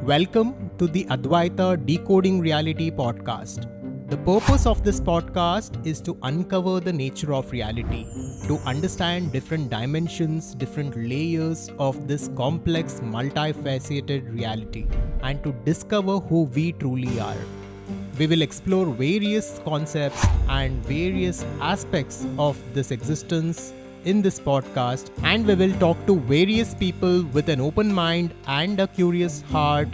Welcome to the Adhvaitha Decoding Reality podcast. The purpose of this podcast is to uncover the nature of reality, to understand different dimensions, different layers of this complex, multifaceted reality, and to discover who we truly are. We will explore various concepts and various aspects of this existence in this podcast, and we will talk to various people with an open mind and a curious heart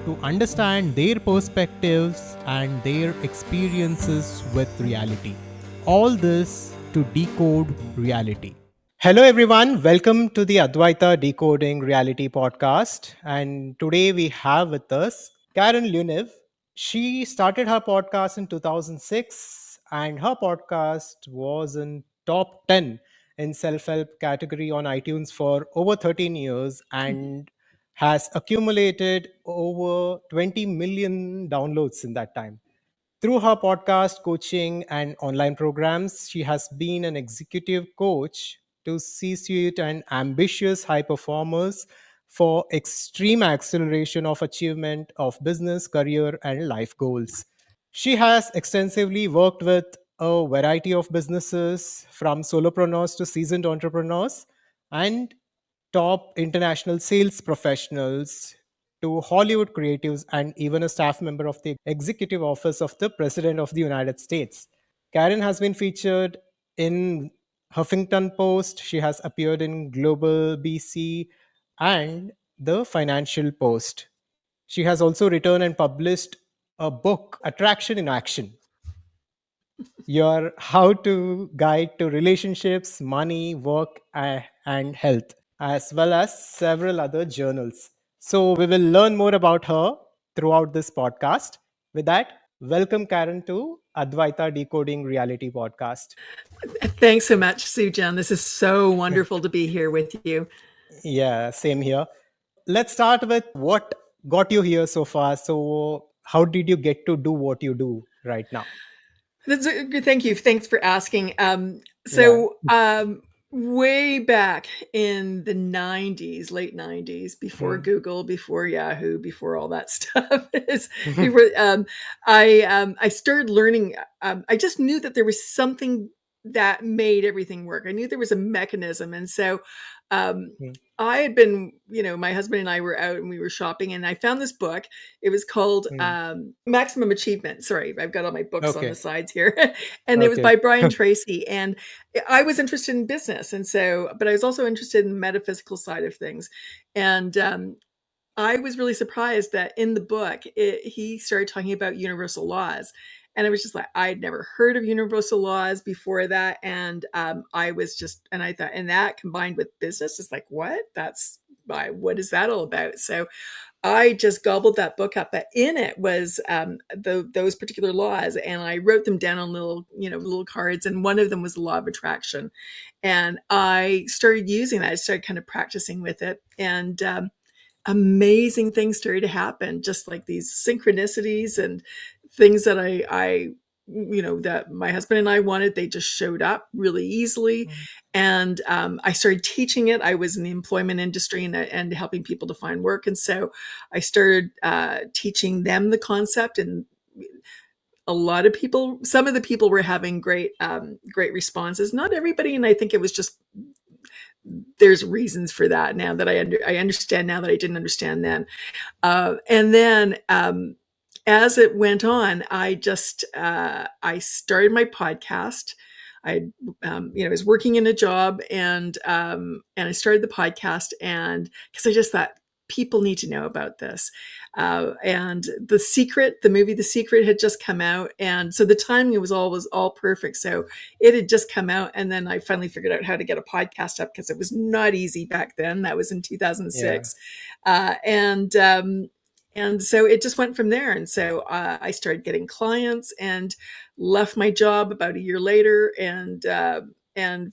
to understand their perspectives and their experiences with reality. All this to decode reality. Hello, everyone. Welcome to the Advaita Decoding Reality podcast. And today we have with us Karen Luniw. She started her podcast in 2006, and her podcast was in top 10 in self-help category on iTunes for over 13 years and has accumulated over 20 million downloads in that time. Through her podcast, coaching, and online programs, she has been an executive coach to C suite and ambitious high performers for extreme acceleration of achievement of business, career, and life goals. She has extensively worked with a variety of businesses from solopreneurs to seasoned entrepreneurs and top international sales professionals to Hollywood creatives and even a staff member of the executive office of the President of the United States. Karen has been featured in Huffington Post. She has appeared in Global BC and the Financial Post. She has also written and published a book, Attraction in Action, your how to guide to relationships, money, work, and health, as well as several other journals. So we will learn more about her throughout this podcast. With that, welcome Karen to Advaita Decoding Reality podcast. Thanks so much, Sujan. This is so wonderful to be here with you. Yeah, same here. Let's start with what got you here so far. So how did you get to do what you do right now? Thank you. Thanks for asking. Yeah. Way back in the 90s, late 90s, before Hmm. Google, before Yahoo, before all that stuff, before I started learning. I just knew that there was something that made everything work. I knew there was a mechanism, and so um, I had been, my husband and I were out and we were shopping, and I found this book. It was called Maximum Achievement. Sorry, I've got all my books on the Okay. sides here. And it was Okay. by Brian Tracy. And I was interested in business. And so, but I was also interested in the metaphysical side of things. And I was really surprised that in the book, he started talking about universal laws. And I was just like, I had never heard of universal laws before that. And I was just, and I thought, and that combined with business is like, what? What is that all about? So I just gobbled that book up, but in it was those particular laws, and I wrote them down on little cards. And one of them was the law of attraction, and I started using that. I started kind of practicing with it, and amazing things started to happen, just like these synchronicities and things that I that my husband and I wanted. They just showed up really easily. And I started teaching it. I was in the employment industry and helping people to find work. And so I started teaching them the concept, and a lot of people, some of the people were having great responses. Not everybody. And I think it was just, there's reasons for that now that I understand now that I didn't understand then. And then as it went on, I started my podcast. I was working in a job, and I started the podcast, and because I just thought people need to know about this. And the movie The Secret had just come out, and so the timing was all perfect. So it had just come out, and then I finally figured out how to get a podcast up, because it was not easy back then. That was in Yeah. 2006, and so it just went from there. And so I started getting clients and left my job about a year later, and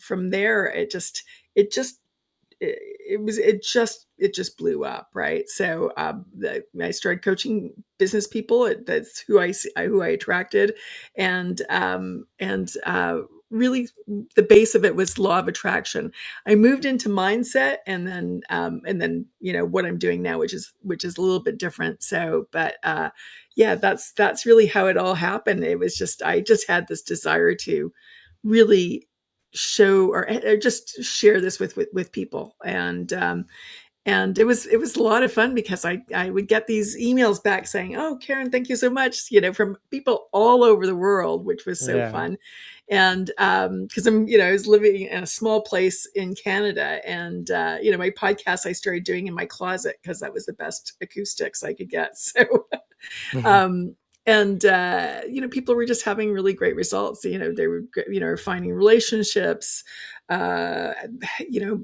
from there it just it just blew up, right? So I started coaching business people. That's who I attracted, and really the base of it was law of attraction. I moved into mindset, and then what I'm doing now, which is a little bit different. So, but yeah, that's really how it all happened. It was just I just had this desire to really show or just share this with people, and it was a lot of fun because I would get these emails back saying, "Oh, Karen, thank you so much," from people all over the world, which was so Yeah. fun. And because I was living in a small place in Canada, and my podcast I started doing in my closet because that was the best acoustics I could get. So um, and people were just having really great results. They were finding relationships, uh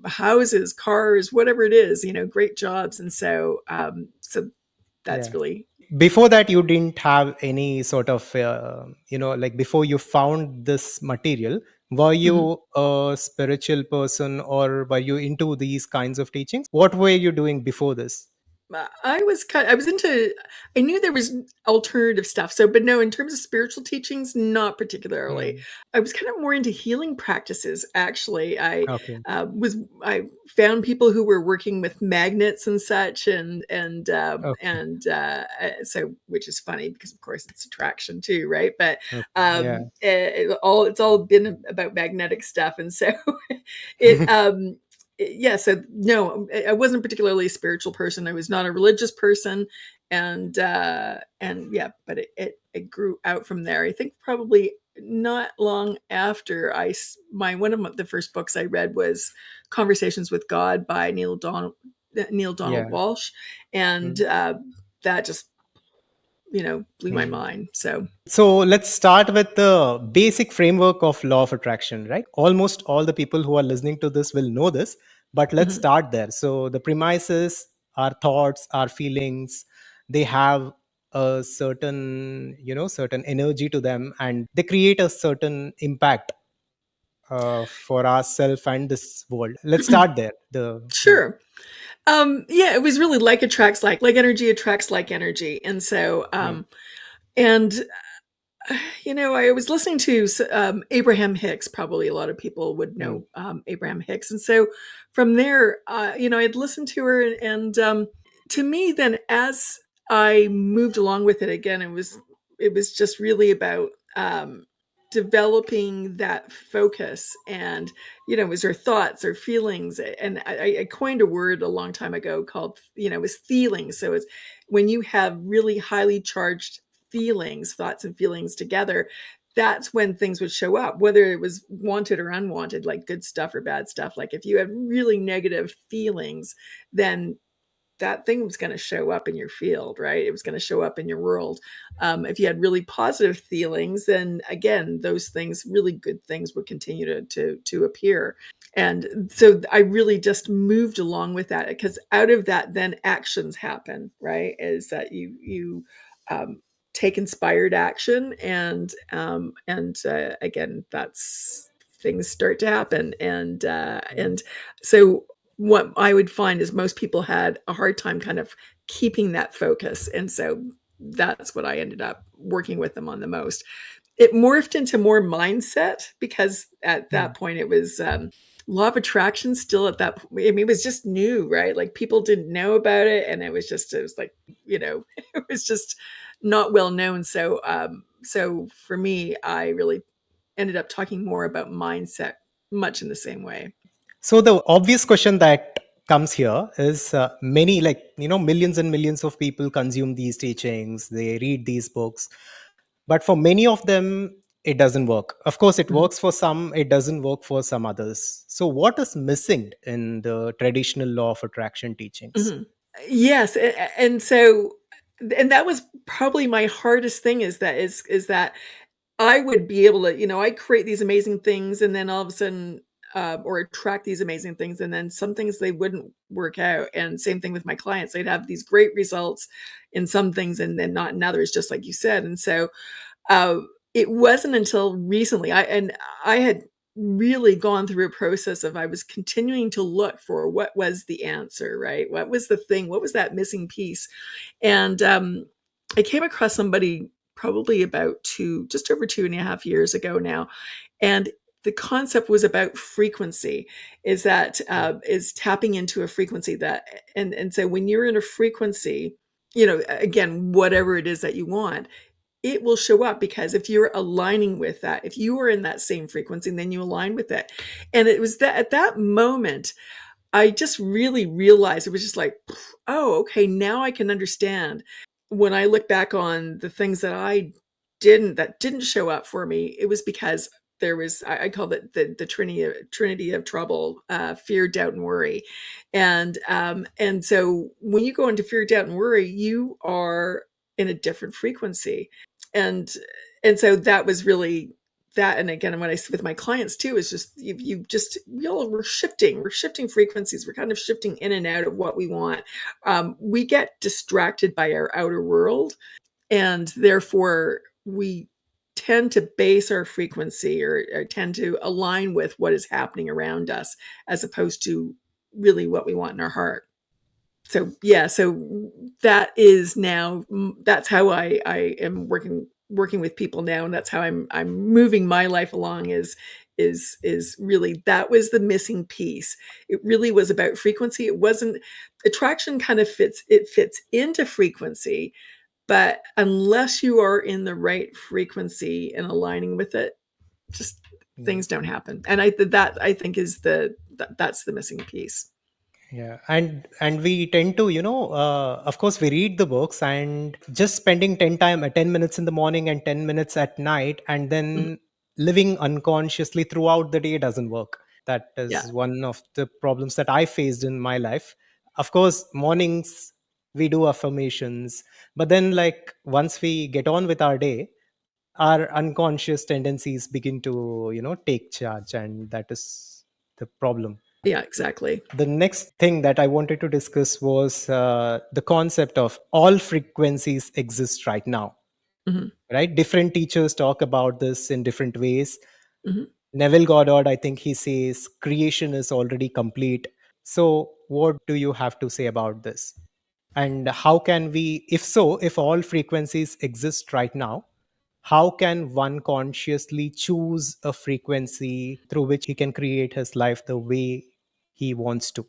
houses, cars, whatever it is, great jobs. And so that's Yeah. really. Before that, you didn't have any sort of, like before you found this material, were Mhm. you a spiritual person or were you into these kinds of teachings? What were you doing before this? I was into. I knew there was alternative stuff. So, but no, in terms of spiritual teachings, not particularly. Hmm. I was kind of more into healing practices. Actually, Okay. I found people who were working with magnets and such, Okay. so, which is funny because of course it's attraction too, right? But Okay. Yeah. it's all been about magnetic stuff, and so it yeah, so no, I wasn't particularly a spiritual person. I was not a religious person. And yeah, but it grew out from there. I think probably not long after my one of the first books I read was Conversations with God by Neil Donald Yeah. Walsh. And Mm. that just blew my Mm. mind. So. So let's start with the basic framework of law of attraction, right? Almost all the people who are listening to this will know this, but let's Mhm. start there. So the premises, our thoughts, our feelings, they have a certain, certain energy to them, and they create a certain impact for ourselves and this world. Let's start there. Sure. Yeah, it was really like attracts like energy attracts like energy. And so Mm, and I was listening to Abraham Hicks. Probably a lot of people would mm, know Abraham Hicks. And so from there, I'd listened to her, and to me, then as I moved along with it again, it was just really about developing that focus, and was her thoughts or feelings. And I coined a word a long time ago called it was feeling. So it's when you have really highly charged feelings, thoughts and feelings together, that's when things would show up, whether it was wanted or unwanted, like good stuff or bad stuff. Like if you had really negative feelings, then that thing was going to show up in your field, right? It was going to show up in your world. If you had really positive feelings, then again, those things, really good things, would continue to appear. And so I really just moved along with that, because out of that, then actions happen, right? Is that you um, take inspired action, and again, that's things start to happen, mm. and so what I would find is most people had a hard time kind of keeping that focus. And so that's what I ended up working with them on the most. It morphed into more mindset, because at Mm. that point it was law of attraction still at that point. I mean, it was just new, right? Like people didn't know about it. And it was like, it was just not well known. So for me, I really ended up talking more about mindset, much in the same way. So the obvious question that comes here is, many, like, millions and millions of people consume these teachings, they read these books, but for many of them it doesn't work. Of course it Mhm. works for some, it doesn't work for some others. So what is missing in the traditional law of attraction teachings? Mhm. Yes, and so, and that was probably my hardest thing, is that I would be able to, I create these amazing things, and then all of a sudden, or attract these amazing things, and then some things they wouldn't work out. And same thing with my clients; they'd have these great results in some things, and then not in others, just like you said. And so, uh, it wasn't until recently I had really gone through a process of I was continuing to look for what was the answer, right? What was the thing? What was that missing piece? And I came across somebody probably about just over 2.5 years ago now, and the concept was about frequency, is that is tapping into a frequency that, and so when you're in a frequency, again, whatever it is that you want, it will show up, because if you're aligning with that, if you are in that same frequency, then you align with it. And it was that at that moment, I just really realized, it was just like, oh, okay, now I can understand. When I look back on the things that didn't show up for me, it was because there was, I call it the trinity of trouble, fear, doubt, and worry. And so when you go into fear, doubt, and worry, you are in a different frequency. And and so that was really that. And again, when I with my clients too, is just you just we're shifting frequencies, we're kind of shifting in and out of what we want. We get distracted by our outer world, and therefore we tend to base our frequency, or tend to align with what is happening around us, as opposed to really what we want in our heart. So yeah, so that is now, that's how I am working with people now, and that's how I'm moving my life along, is really, that was the missing piece. It really was about frequency. It wasn't, attraction kind of fits into frequency, but unless you are in the right frequency and aligning with it, just Yeah. things don't happen. And I think is that's the missing piece. Yeah, and we tend to, of course, we read the books and just spending 10 minutes in the morning and 10 minutes at night, and Mhm. then living unconsciously throughout the day doesn't work. That Yeah. is one of the problems that I faced in my life. Of course, mornings we do affirmations, but then like once we get on with our day, our unconscious tendencies begin to, take charge, and that is the problem. Yeah, exactly. The next thing that I wanted to discuss was the concept of all frequencies exist right now, Mhm. right? Different teachers talk about this in different ways. Mhm. Neville Goddard, I think he says creation is already complete. So, what do you have to say about this? And how can we, if so, if all frequencies exist right now, how can one consciously choose a frequency through which he can create his life the way he wants to?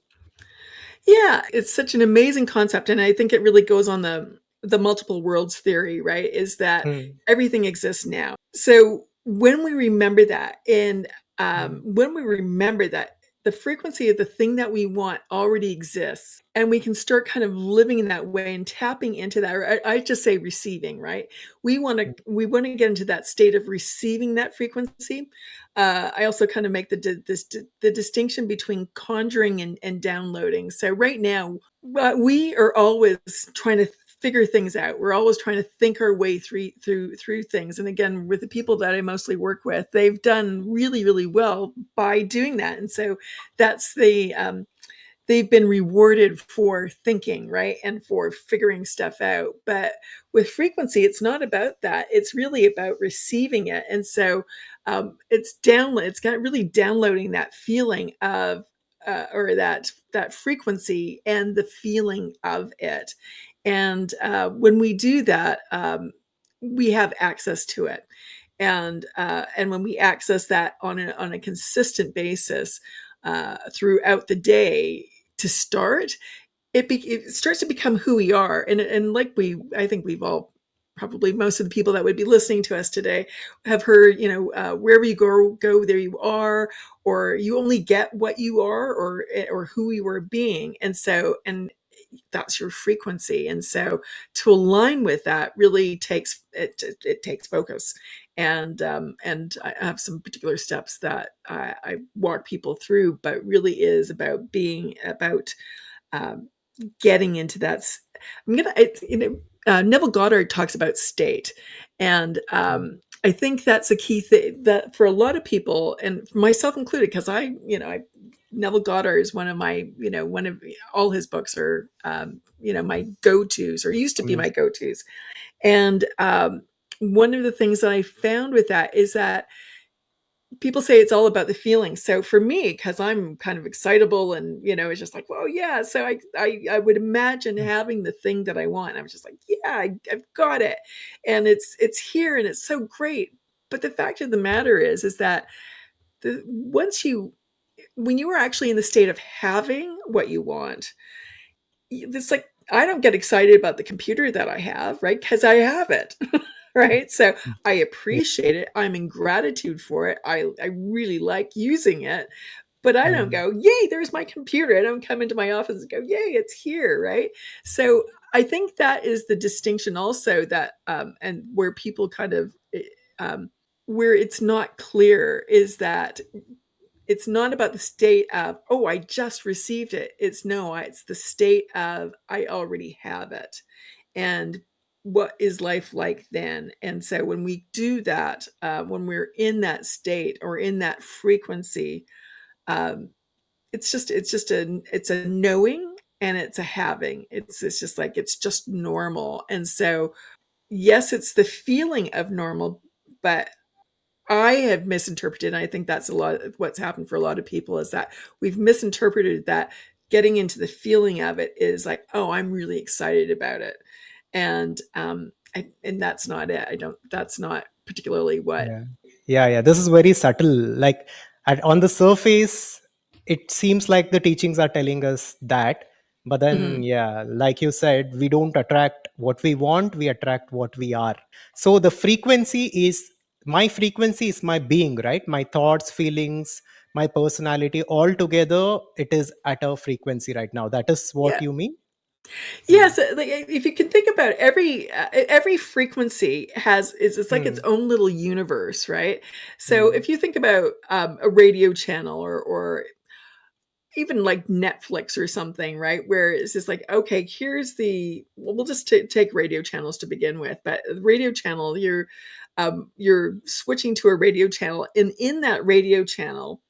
Yeah, it's such an amazing concept, and I think it really goes on the multiple worlds theory, right? Is that Hmm. everything exists now. So when we remember that, and Hmm. when we remember that the frequency of the thing that we want already exists, and we can start kind of living in that way and tapping into that, or I just say receiving, right? We want to get into that state of receiving that frequency. I also kind of make the distinction between conjuring and downloading. So right now, we are always trying to figure things out. We're always trying to think our way through things. And again, with the people that I mostly work with, they've done really, really well by doing that. And so that's they've been rewarded for thinking, right? And for figuring stuff out. But with frequency, it's not about that. It's really about receiving it. And so it's got really downloading that feeling of, or that frequency and the feeling of it. And when we do that, we have access to it. And when we access that on a consistent basis, throughout the day, to start, it starts to become who we are. And like I think we've all, probably most of the people that would be listening to us today, have heard, wherever you go, there you are, or you only get what you are, or who you are being. And so, and that's your frequency. And so to align with that really takes it takes focus. And I have some particular steps that I walk people through, but really is about being about um, getting into that. I'm gonna, Neville Goddard talks about state, and I think that's a key thing that for a lot of people, and myself included, because Neville Goddard is one of my, one of all his books are, my go tos, or used to be my Amazing. go tos. And one of the things that I found with that is that people say it's all about the feeling. So for me, because I'm kind of excitable, and it's just like, well, yeah. So I would imagine having the thing that I want. I was just like, yeah, I've got it, and it's here, and it's so great. But the fact of the matter is that when you are actually in the state of having what you want, it's like I don't get excited about the computer that I have, right? Because I have it. Right. So I Yeah. appreciate it. I'm in gratitude for it. I really like using it, but I don't Mm. go, yay, there's my computer. I don't come into my office and go, yay, it's here. Right. So I think that is the distinction also that, and where people kind of, um, where it's not clear is that it's not about the state of, oh, I just received it. It's no, it's the state of, I already have it. And what is life like then? And so when we do that, when we're in that state or in that frequency, um, it's a knowing and it's a having. It's just like, it's just normal. And so, yes, it's the feeling of normal, but I have misinterpreted, and I think that's a lot of what's happened for a lot of people is that we've misinterpreted that getting into the feeling of it is like, oh, I'm really excited about it. And and that's not it. I don't that's not particularly what. Yeah. Yeah. This is very subtle. Like on the surface, it seems like the teachings are telling us that. But then, Mhm. yeah, like you said, we don't attract what we want, we attract what we are. So the frequency is my frequency is my being, right? My thoughts, feelings, my personality, all together, it is at a frequency right now. That is what Yeah. you mean? Hmm. Yes, like, if you can think about every frequency has is it's like its Hmm. own little universe, right? So Hmm. if you think about a radio channel or even like Netflix or something, right? Where it's just like, okay, here's the, well, we'll just take radio channels to begin with, but the radio channel, you're switching to a radio channel, and in that radio channel,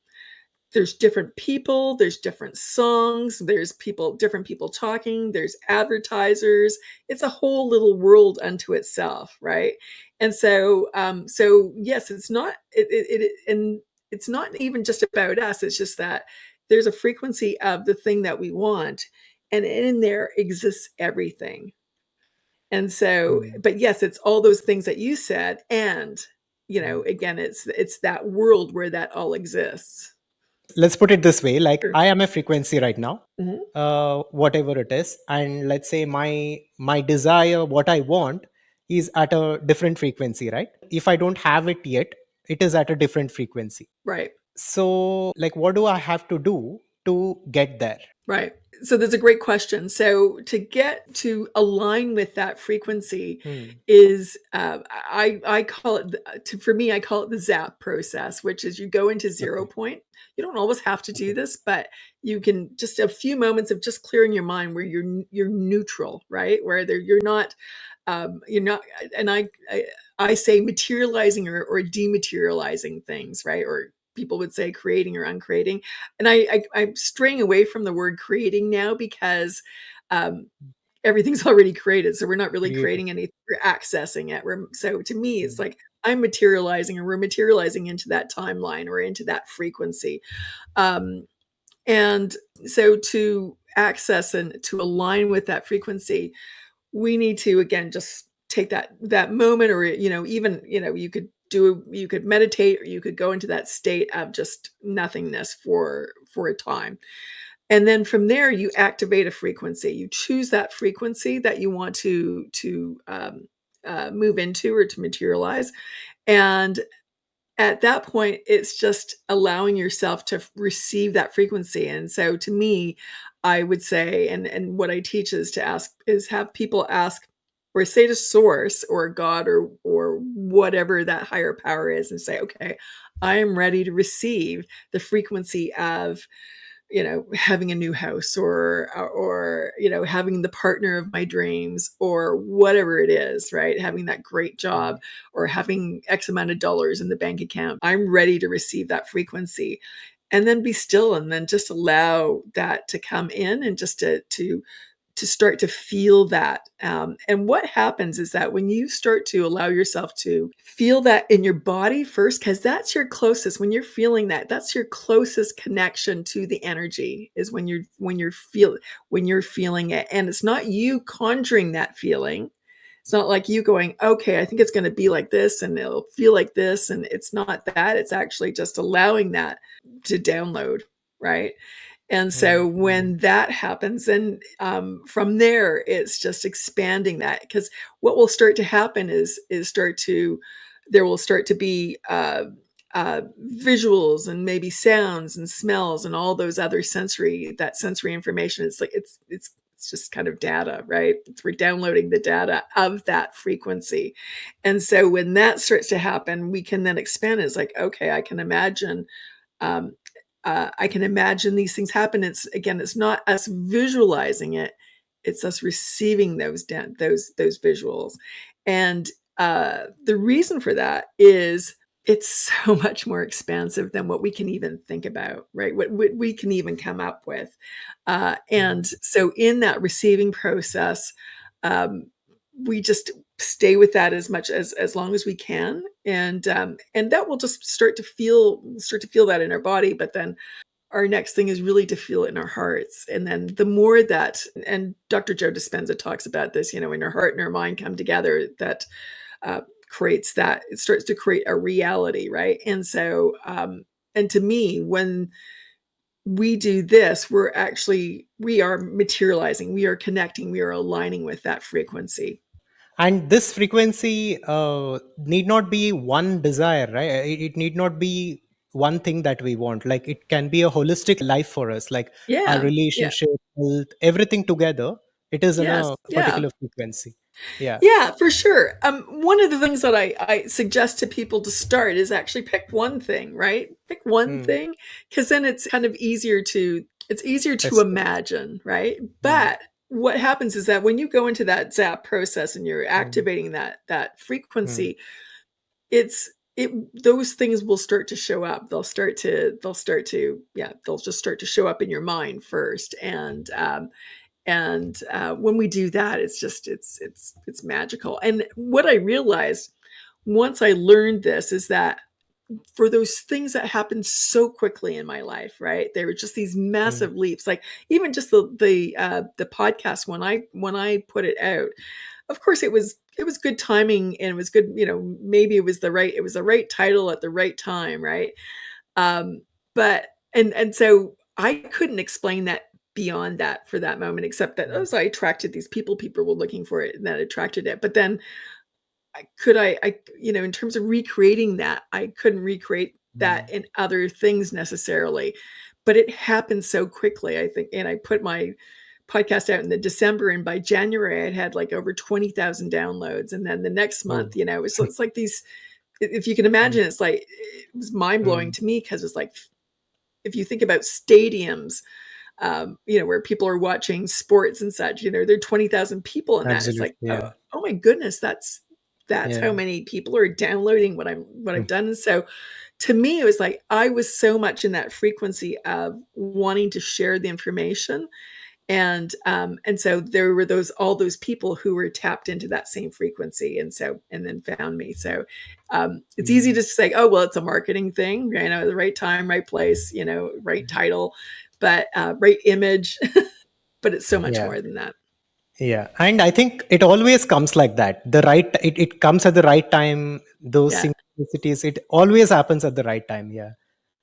there's different people, there's different songs, there's different people talking, there's advertisers. It's a whole little world unto itself, right? And so, so yes, it's not and it's not even just about us. It's just that there's a frequency of the thing that we want, and in there exists everything. And so, Hmm. but yes, it's all those things that you said, and again, it's that world where that all exists. Let's put it this way, like Sure. I am a frequency right now, Mhm. whatever it is, and let's say my desire, what I want, is at a different frequency, right? If I don't have it yet, it is at a different frequency. Right. So like what do I have to do to get there? Right. So that's a great question. So to get to align with that frequency Hmm. is, I call it for me, I call it the zap process, which is you go into zero Okay. point. You don't always have to do Okay. this, but you can just a few moments of just clearing your mind where you're neutral, right? Where you're not, and I say materializing or dematerializing things, right? Or people would say creating or uncreating, and I'm straying away from the word creating now because um, everything's already created, so we're not really Created. creating anything, we're accessing it. So to me, it's Hmm. like I'm materializing, or we're materializing into that timeline or into that frequency. um, and so to access and to align with that frequency, we need to again just take that moment, or even you could meditate, or you could go into that state of just nothingness for a time, and then from there you activate a frequency. You choose that frequency that you want to move into or to materialize, and at that point it's just allowing yourself to receive that frequency. And so to me, I would say, and what I teach is to ask, is have people ask or say to source or God or whatever that higher power is, and say, okay, I am ready to receive the frequency of having a new house, or having the partner of my dreams, or whatever it is, right? Having that great job, or having X amount of dollars in the bank account. I'm ready to receive that frequency. And then be still, and then just allow that to come in, and just to start to feel that. And what happens is that when you start to allow yourself to feel that in your body first, because that's your closest, when you're feeling that, that's your closest connection to the energy, is when you're feeling it. And it's not you conjuring that feeling. It's not like you going, okay, I think it's going to be like this and it'll feel like this. And it's not that. It's actually just allowing that to download, right? And so Mm. when that happens, then from there, it's just expanding that, because what will start to happen is start to there will start to be visuals and maybe sounds and smells and all those other sensory information. It's like it's just kind of data, right? We're downloading the data of that frequency, and so when that starts to happen, we can then expand it. It's like, okay, um, I can imagine these things happen. It's again, it's not us visualizing it; it's us receiving those visuals. And the reason for that is it's so much more expansive than what we can even think about, right? What we can even come up with. And Mm. so, in that receiving process, um, we just stay with that as long as we can, and that will just start to feel that in our body. But then our next thing is really to feel it in our hearts. And then the more that, and Dr. Joe Dispenza talks about this, when our heart and our mind come together, that uh, creates that, it starts to create a reality, right? And so, and to me, when we do this, we are materializing, we are connecting, we are aligning with that frequency. And this frequency need not be one desire, right? It need not be one thing that we want. Like it can be a holistic life for us, like our Yeah. Yeah. relationship, health, everything together. It is in Yes. a Yeah. particular frequency. Yeah. Yeah, for sure. One of the things that I suggest to people to start is actually pick one thing, right? Pick one Mm. thing, because then it's easier to That's good. imagine, right? Mm. But what happens is that when you go into that zap process and you're Mm. activating that Mm. frequency, it's it those things will start to show up. They'll just start to show up in your mind first. And when we do that, it's just it's magical. And what I realized once I learned this is that for those things that happened so quickly in my life, right, they were just these Mm. massive leaps. Like even just the podcast, when I put it out, of course it was good timing, and it was good, maybe it was the right title at the right time, right? But and so I couldn't explain that beyond that for that moment, except that, oh, Mm. so I attracted these people were looking for it, and that attracted it. But then I in terms of recreating that, I couldn't recreate that Mm. in other things necessarily. But it happened so quickly, I think. And I put my podcast out in the December, and by January I'd had like over 20,000 downloads. And then the next month, Oh. it's like these, if you can Mm. imagine, it's like, it was mind blowing Mm. to me, because it's like, if you think about stadiums, where people are watching sports and such, there are 20,000 people in that. It's Absolutely. like, oh, Yeah. oh my goodness, that's how Yeah. many people are downloading what I've Mm. done. And so to me, it was like I was so much in that frequency of wanting to share the information, and so there were all those people who were tapped into that same frequency, and then found me. So it's easy Mm. to say, oh well, it's a marketing thing, the right time, right place, right title, but right image. But it's so much Yeah. more than that. Yeah, and I think it always comes like that. It comes at the right time. Those Yeah. synchronicities, it always happens at the right time. Yeah.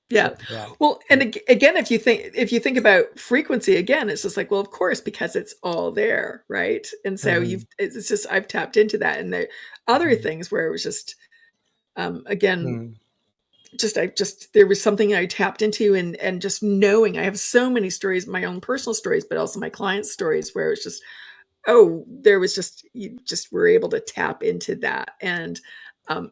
Yeah. So yeah. Well, and Mm. again, if you think about frequency again, it's just like, well, of course, because it's all there, right? And so Mhm. it's just I've tapped into that, and there other Mhm. things where it was just again, Mm. just there was something I tapped into, and just knowing I have so many stories, my own personal stories, but also my clients' stories, where it's just, oh, there was just you just were able to tap into that, and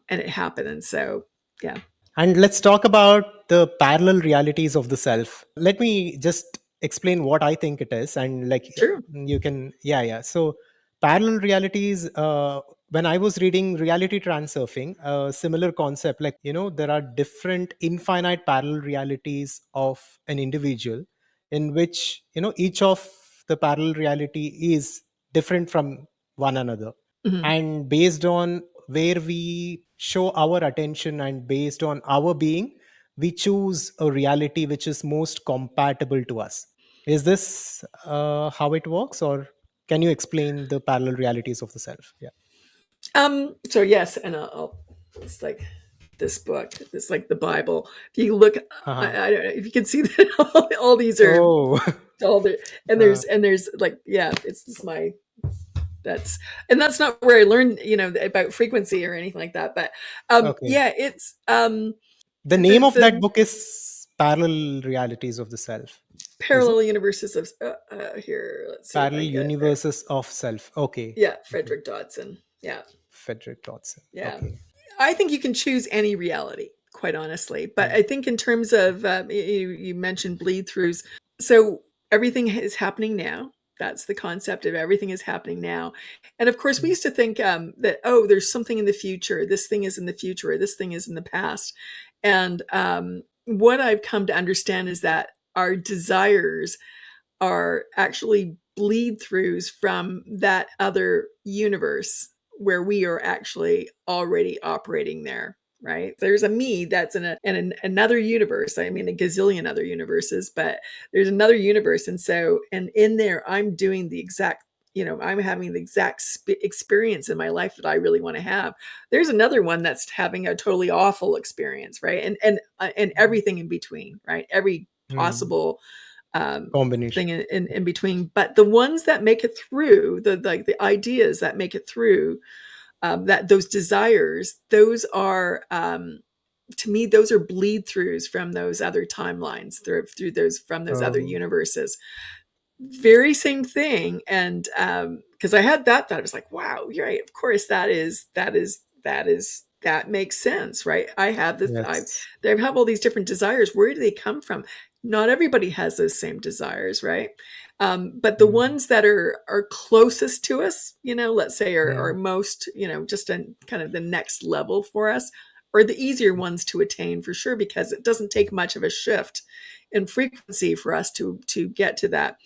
it happened, and so yeah, And let's talk about the parallel realities of the self. Let me just explain what I think it is, and like true. you can, yeah, yeah. So, parallel realities. When I was reading Reality Transurfing, a similar concept, like there are different infinite parallel realities of an individual, in which each of the parallel reality is different from one another, Mhm. and based on where we show our attention and based on our being, we choose a reality which is most compatible to us. Is this how it works, or can you explain the parallel realities of the self? Yeah. So yes, and it's like this book. It's like the Bible. If you look, Uh-huh. I don't know if you can see that all these are Oh. all the uh, and there's like yeah, it's this my that's and that's not where I learned about frequency or anything like that. But okay. yeah, it's The name of that the book is Parallel Realities of the Self. Is it? parallel universes of here. Let's see if I Parallel can get it there. Universes of Self. Okay. Yeah, Okay. Frederick Dodson. Yeah, Frederick Dodson. yeah. Okay. I think you can choose any reality, quite honestly. But Mm, I think in terms of you mentioned bleed throughs, so everything is happening now. That's the concept of everything is happening now. And of course, we mm, used to think that, oh, there's something in the future. This thing is in the future, or this thing is in the past. And what I've come to understand is that our desires are actually bleed throughs from that other universe where we are actually already operating there, right? There's a me that's in another universe. I mean, a gazillion other universes, but there's another universe. And so, and in there, I'm doing the exact, I'm having the exact experience in my life that I really want to have. There's another one that's having a totally awful experience, right? And everything in between, right? Every mm. possible thing Combination. in between. But the ones that make it through, the like the ideas that make it through, that those desires, those are to me, those are bleed throughs from those other timelines, through those from those other Oh, universes. Very same thing. And because I had that thought, I was like, wow, you're right. Of course, that makes sense, right? I have this, yes. I have all these different desires. Where do they come from? Not everybody has those same desires, right? But the Mm, ones that are closest to us, let's say are mm, most, just in kind of the next level for us, are the easier ones to attain for sure, because it doesn't take much of a shift in frequency for us to get to that.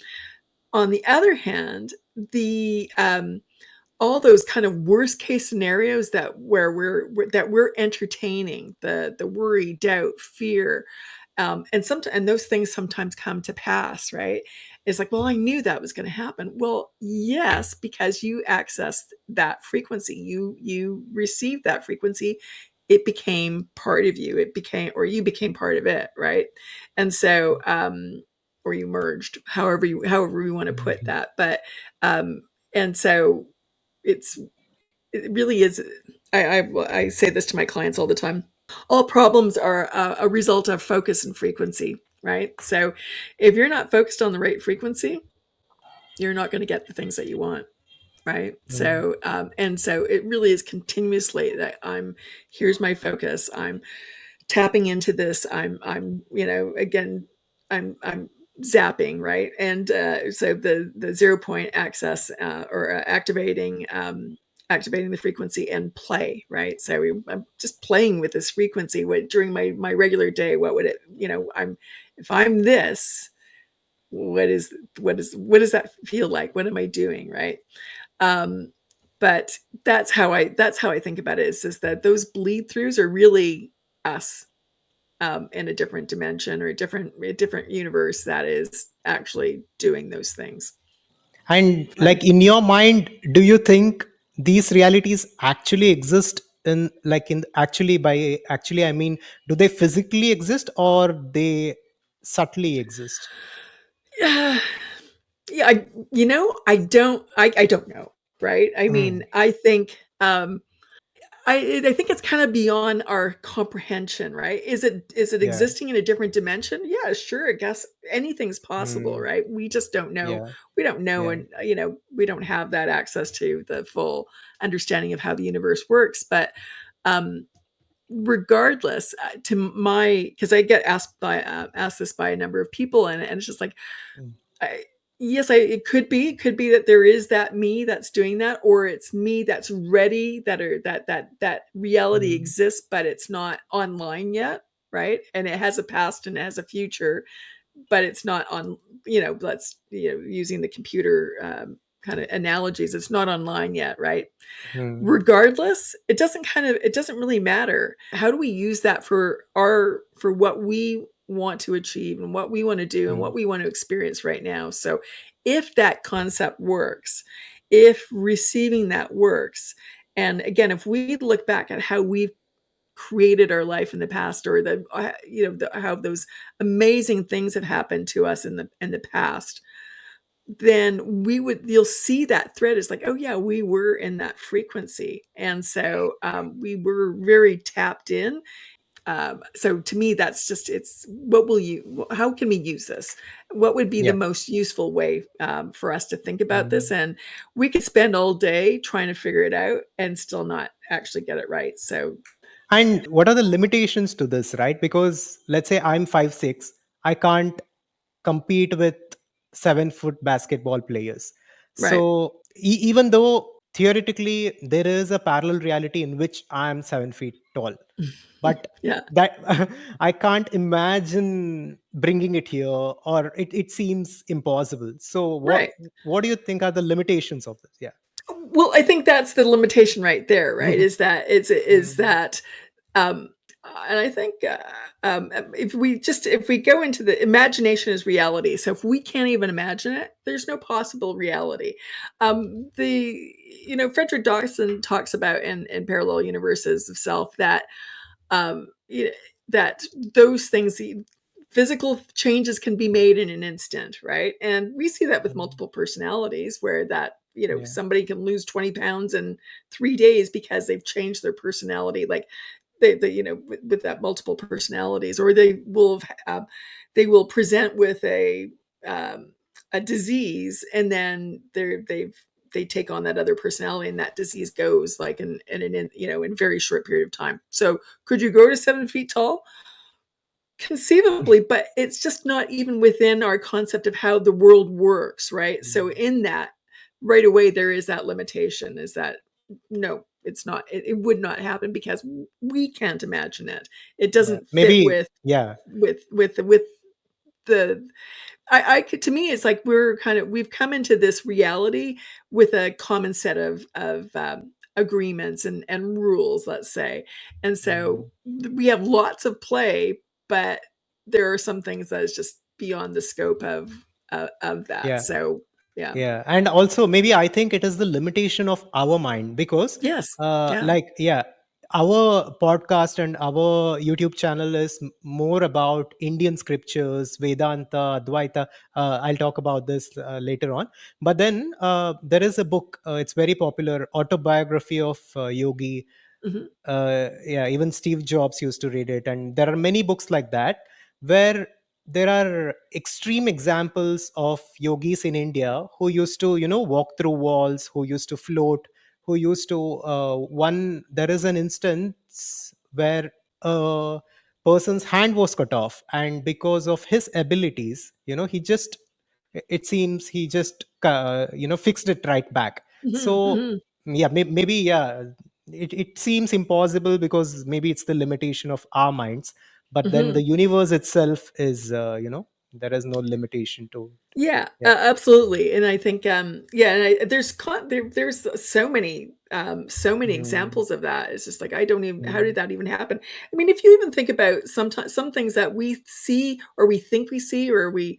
On the other hand, the all those kind of worst case scenarios that we're entertaining, the worry, doubt, fear, and those things sometimes come to pass, right? It's like, well, I knew that was going to happen. Well, yes, because you accessed that frequency, you received that frequency, it became part of you. It became, or you became part of it, right? And so, or you merged, however we want to put mm. that, but and so it's it really is. I say this to my clients all the time. All problems are a result of focus and frequency, right? So if you're not focused on the right frequency, you're not going to get the things that you want, right? Mm, So and so it really is continuously that here's my focus. I'm tapping into this. I'm again, I'm zapping, right? And so the 0 point access, or activating the frequency and play, right? So I'm just playing with this frequency. What during my regular day, what would it, I'm if I'm this, what does that feel like? What am I doing, right? Um, but that's how I think about it. Is just that those bleed throughs are really us, in a different dimension, or a different universe that is actually doing those things. and Um, like in your mind, do you think these realities actually exist in, like in, actually by actually I mean, do they physically exist or they subtly exist? yeah, yeah. I don't know, right? I mean, Mm, I think I think it's kind of beyond our comprehension, right? Is it yeah. existing in a different dimension? Yeah, sure. I guess anything's possible, Mm, right? We just don't know. yeah. We don't know, Yeah. and we don't have that access to the full understanding of how the universe works. But um, regardless, to my because I get asked this by a number of people, and it's just like Mm, I, yes, it could be that there is that me that's doing that, or it's me that's ready, that reality mm, exists, but it's not online yet, right? And it has a past and it has a future, but it's not on. Let's using the computer kind of analogies, it's not online yet, right? mm, Regardless, it doesn't really matter. How do we use that for what we want to achieve and what we want to do and mm, what we want to experience right now? So if that concept works, if receiving that works, And again, if we look back at how we've created our life in the past, or how those amazing things have happened to us in the past, then you'll see that thread is like, oh yeah, we were in that frequency, and so we were very tapped in. So to me, that's just, it's how can we use this? What would be the Yeah. most useful way for us to think about this? Mm. And we could spend all day trying to figure it out and still not actually get it right. So And what are the limitations to this, right? Because let's say I'm 5'6", I can't compete with 7-foot basketball players. right. So even though theoretically there is a parallel reality in which I am 7 feet tall, but Yeah, that I can't imagine bringing it here, or it seems impossible. So right. what do you think are the limitations of this? Yeah. Well, I think that's the limitation right there, right? Is that is Mhm. that um and I think if we go into the imagination is reality, so if we can't even imagine it, there's no possible reality. The Frederick Dawson talks about in parallel universes of self that um, you know, that those things, physical changes can be made in an instant, right? And we see that with Mhm. multiple personalities, where that Yeah. somebody can lose 20 pounds in 3 days because they've changed their personality, like they with that multiple personalities, or they will present with um, a disease, and then they take on that other personality, and that disease goes like in very short period of time. So could you grow to 7 feet tall? Conceivably, but it's just not even within our concept of how the world works, right? So Mm. in that, right away, there is that limitation, is that no, it's not, it would not happen because we can't imagine it. It Yeah. doesn't fit Maybe. Yeah. with the I could, to me, it's like we've come into this reality with a common set of agreements and rules, let's say, and so Mm. we have lots of play, but there are some things that is just beyond the scope of that. Yeah. So yeah, Yeah, and also maybe I think it is the limitation of our mind, because yes, yeah, like, yeah, our podcast and our YouTube channel is more about Indian scriptures, Vedanta, Advaita. I'll talk about this later on. But then there is a book, it's very popular, autobiography of Yogi. hmm Yeah, even Steve Jobs used to read it, and there are many books like that, where there are extreme examples of yogis in India who used to, walk through walls, who used to float, who used to one there is an instance where a person's hand was cut off, and because of his abilities, he just, it seems he just fixed it right back. hmm So hmm yeah, maybe, yeah, it seems impossible because maybe it's the limitation of our minds, but then hmm the universe itself is, there is no limitation to. Yeah, Yeah. absolutely, and I think, yeah, and there's so many Mm. examples of that. It's just like, I don't even, how Mm. did that even happen? I mean, if you even think about sometimes some things that we see, or we think we see, or we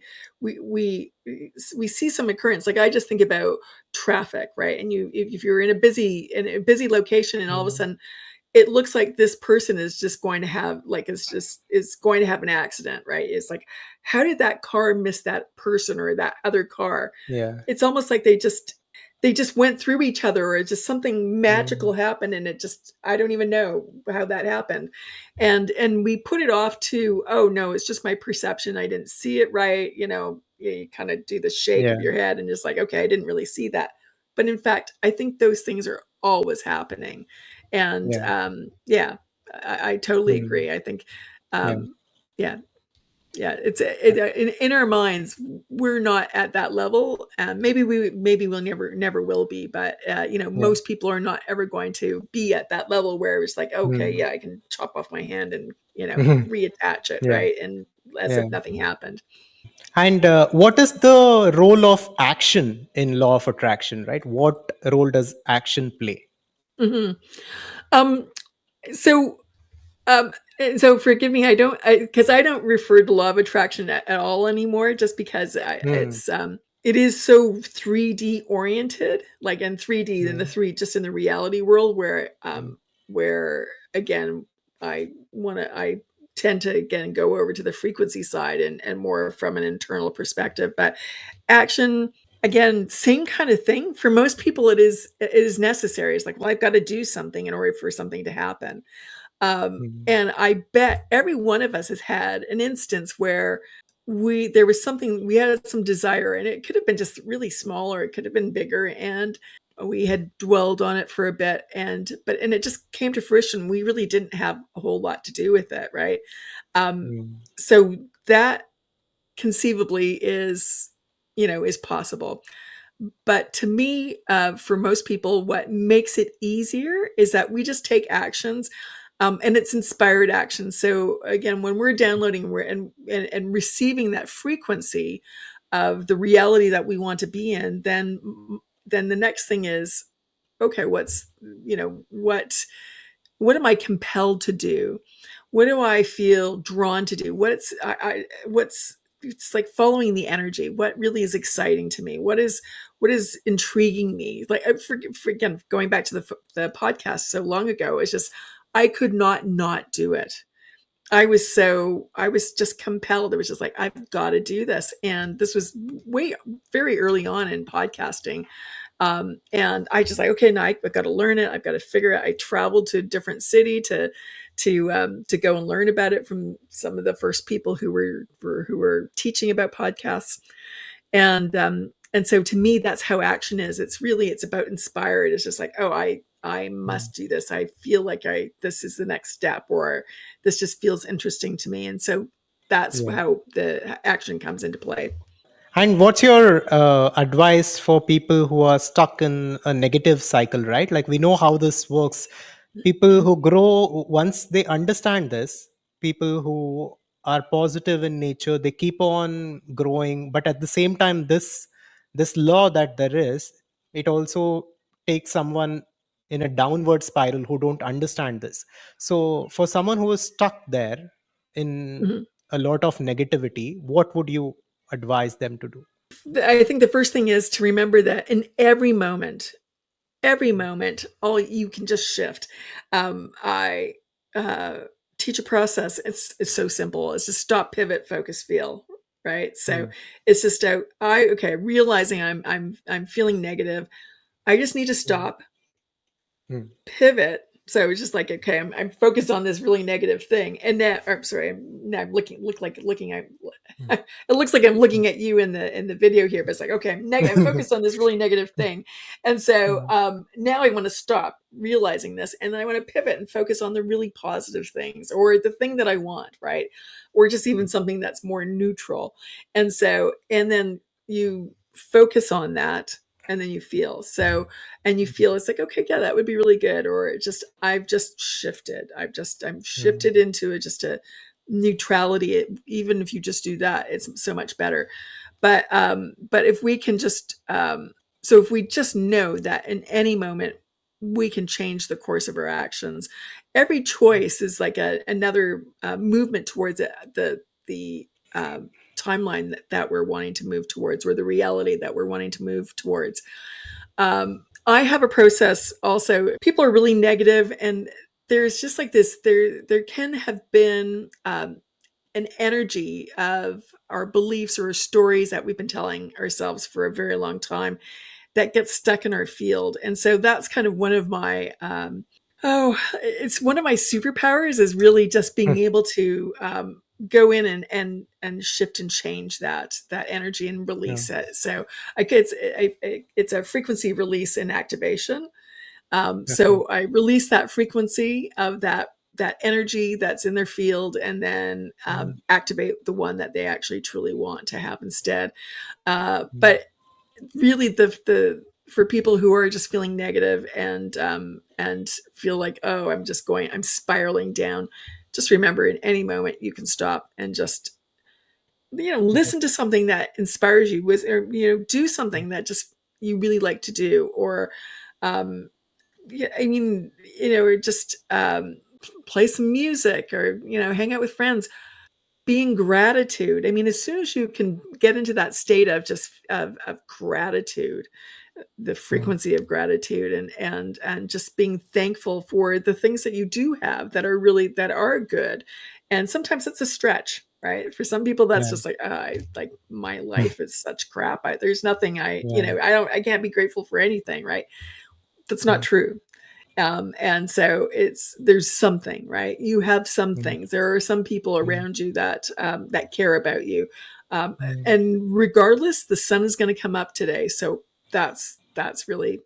see some occurrence. Like, I just think about traffic, right? And if you're in a busy location, and all of a Mm. sudden it looks like this person is just going to have, like, is going to have an accident, right? It's like, how did that car miss that person or that other car? Yeah. It's almost like they just went through each other, or just something Mm. magical happened, and it just, I don't even know how that happened. And we put it off to, oh no, it's just my perception, I didn't see it right. You kind of do the shake Yeah. of your head and just like, okay, I didn't really see that. But in fact, I think those things are always happening. And Yeah. yeah, I totally Mm. agree. I think Yeah. um yeah, yeah, in our minds, we're not at that level. Maybe we'll never will be, but Yeah. most people are not ever going to be at that level where it's like, okay, Mm. yeah, I can chop off my hand and reattach it, Yeah. right, and as Yeah. if nothing happened. And what is the role of action in law of attraction, right? What role does action play? hmm Um, so Um, so forgive me, because I don't refer to law of attraction at all anymore, just because Hmm. it is so 3D oriented, like in 3D, in the Mm, three, just in the reality world mm, where again, I tend to again go over to the frequency side and more from an internal perspective. But action, again, same kind of thing. For most people, it is necessary. It's like, well, I've got to do something in order for something to happen. mm, And I bet every one of us has had an instance where there was something, we had some desire, and it could have been just really small or it could have been bigger, and we had dwelled on it for a bit, and it just came to fruition. We really didn't have a whole lot to do with it, right? um mm, so that conceivably is possible. But to me, for most people, what makes it easier is that we just take actions, and it's inspired action. So again, when we're downloading and receiving that frequency of the reality that we want to be in, then the next thing is, okay, what am I compelled to do? What do I feel drawn to do? What's it's like following the energy. What really is exciting to me? What is intriguing me? Like again, going back to the podcast so long ago, it's just I could not do it. I was just compelled. It was just like, I've got to do this. And this was way very early on in podcasting. And I just like, okay, now I've got to learn it. I've got to figure it. I traveled to a different city to go and learn about it from some of the first people who were teaching about podcasts. And so to me, that's how action is. It's about inspired. It's just like, oh, I mm. must do this. I feel like this is the next step, or this just feels interesting to me. And so that's Yeah. how the action comes into play. And what's your advice for people who are stuck in a negative cycle, right? Like we know how this works. People who grow, once they understand this, people who are positive in nature, they keep on growing. But at the same time, this law that there is, it also takes someone in a downward spiral who don't understand this. So for someone who is stuck there in Mhm. a lot of negativity, what would you advise them to do? I think the first thing is to remember that in every moment, all you can just shift. I uh, teach a process. It's so simple. It's just stop, pivot, focus, feel. Right. So Mm, it's just realizing I'm feeling negative. I just need to mm, stop, mm, pivot. So it's just like, okay, I'm focused on this really negative thing. And now, or, sorry, now I'm looking at, mm, it looks like I'm mm. looking at you in the video here, but it's like, okay, I'm focused on this really negative thing. And so Mm, now I want to stop realizing this, and then I want to pivot and focus on the really positive things, or the thing that I want, right? Or just even something that's more neutral. And then you focus on that, and then you feel. And you feel it's like, okay, yeah, that would be really good. Or I've just shifted. I'm mm, shifted into just a neutrality. Even if you just do that, it's so much better. But if we can just so if we just know that in any moment we can change the course of our actions, every choice is like another movement towards the timeline that we're wanting to move towards, or the reality that we're wanting to move towards. I have a process also. People are really negative, and there's just like this. There can have been an energy of our beliefs or stories that we've been telling ourselves for a very long time that gets stuck in our field. And so that's kind of one of my it's one of my superpowers, is really just being mm. able to go in and shift and change that energy and Yeah. release it. So it's a frequency release and activation. Okay. So I release that frequency of that energy that's in their field, and then Mm, activate the one that they actually truly want to have instead. mm, But really, the for people who are just feeling negative and feel like, oh, I'm spiraling down, just remember, in any moment you can stop and just okay. listen to something that inspires you, with or do something that just you really like to do, or um yeah, I mean, or just play some music, or hang out with friends. being gratitude. I mean, as soon as you can get into that state of just of gratitude, the mm, frequency of gratitude, and just being thankful for the things that you do have that are really that are good. And sometimes it's a stretch, right? For some people that's yeah, just like, oh, I like my life is such crap. There's nothing yeah, I can't be grateful for anything, right? That's not mm, true. And so there's something, right? You have some mm, things. There are some people mm, around you that care about you. Um, mm, and regardless, the sun is going to come up today. So that's really,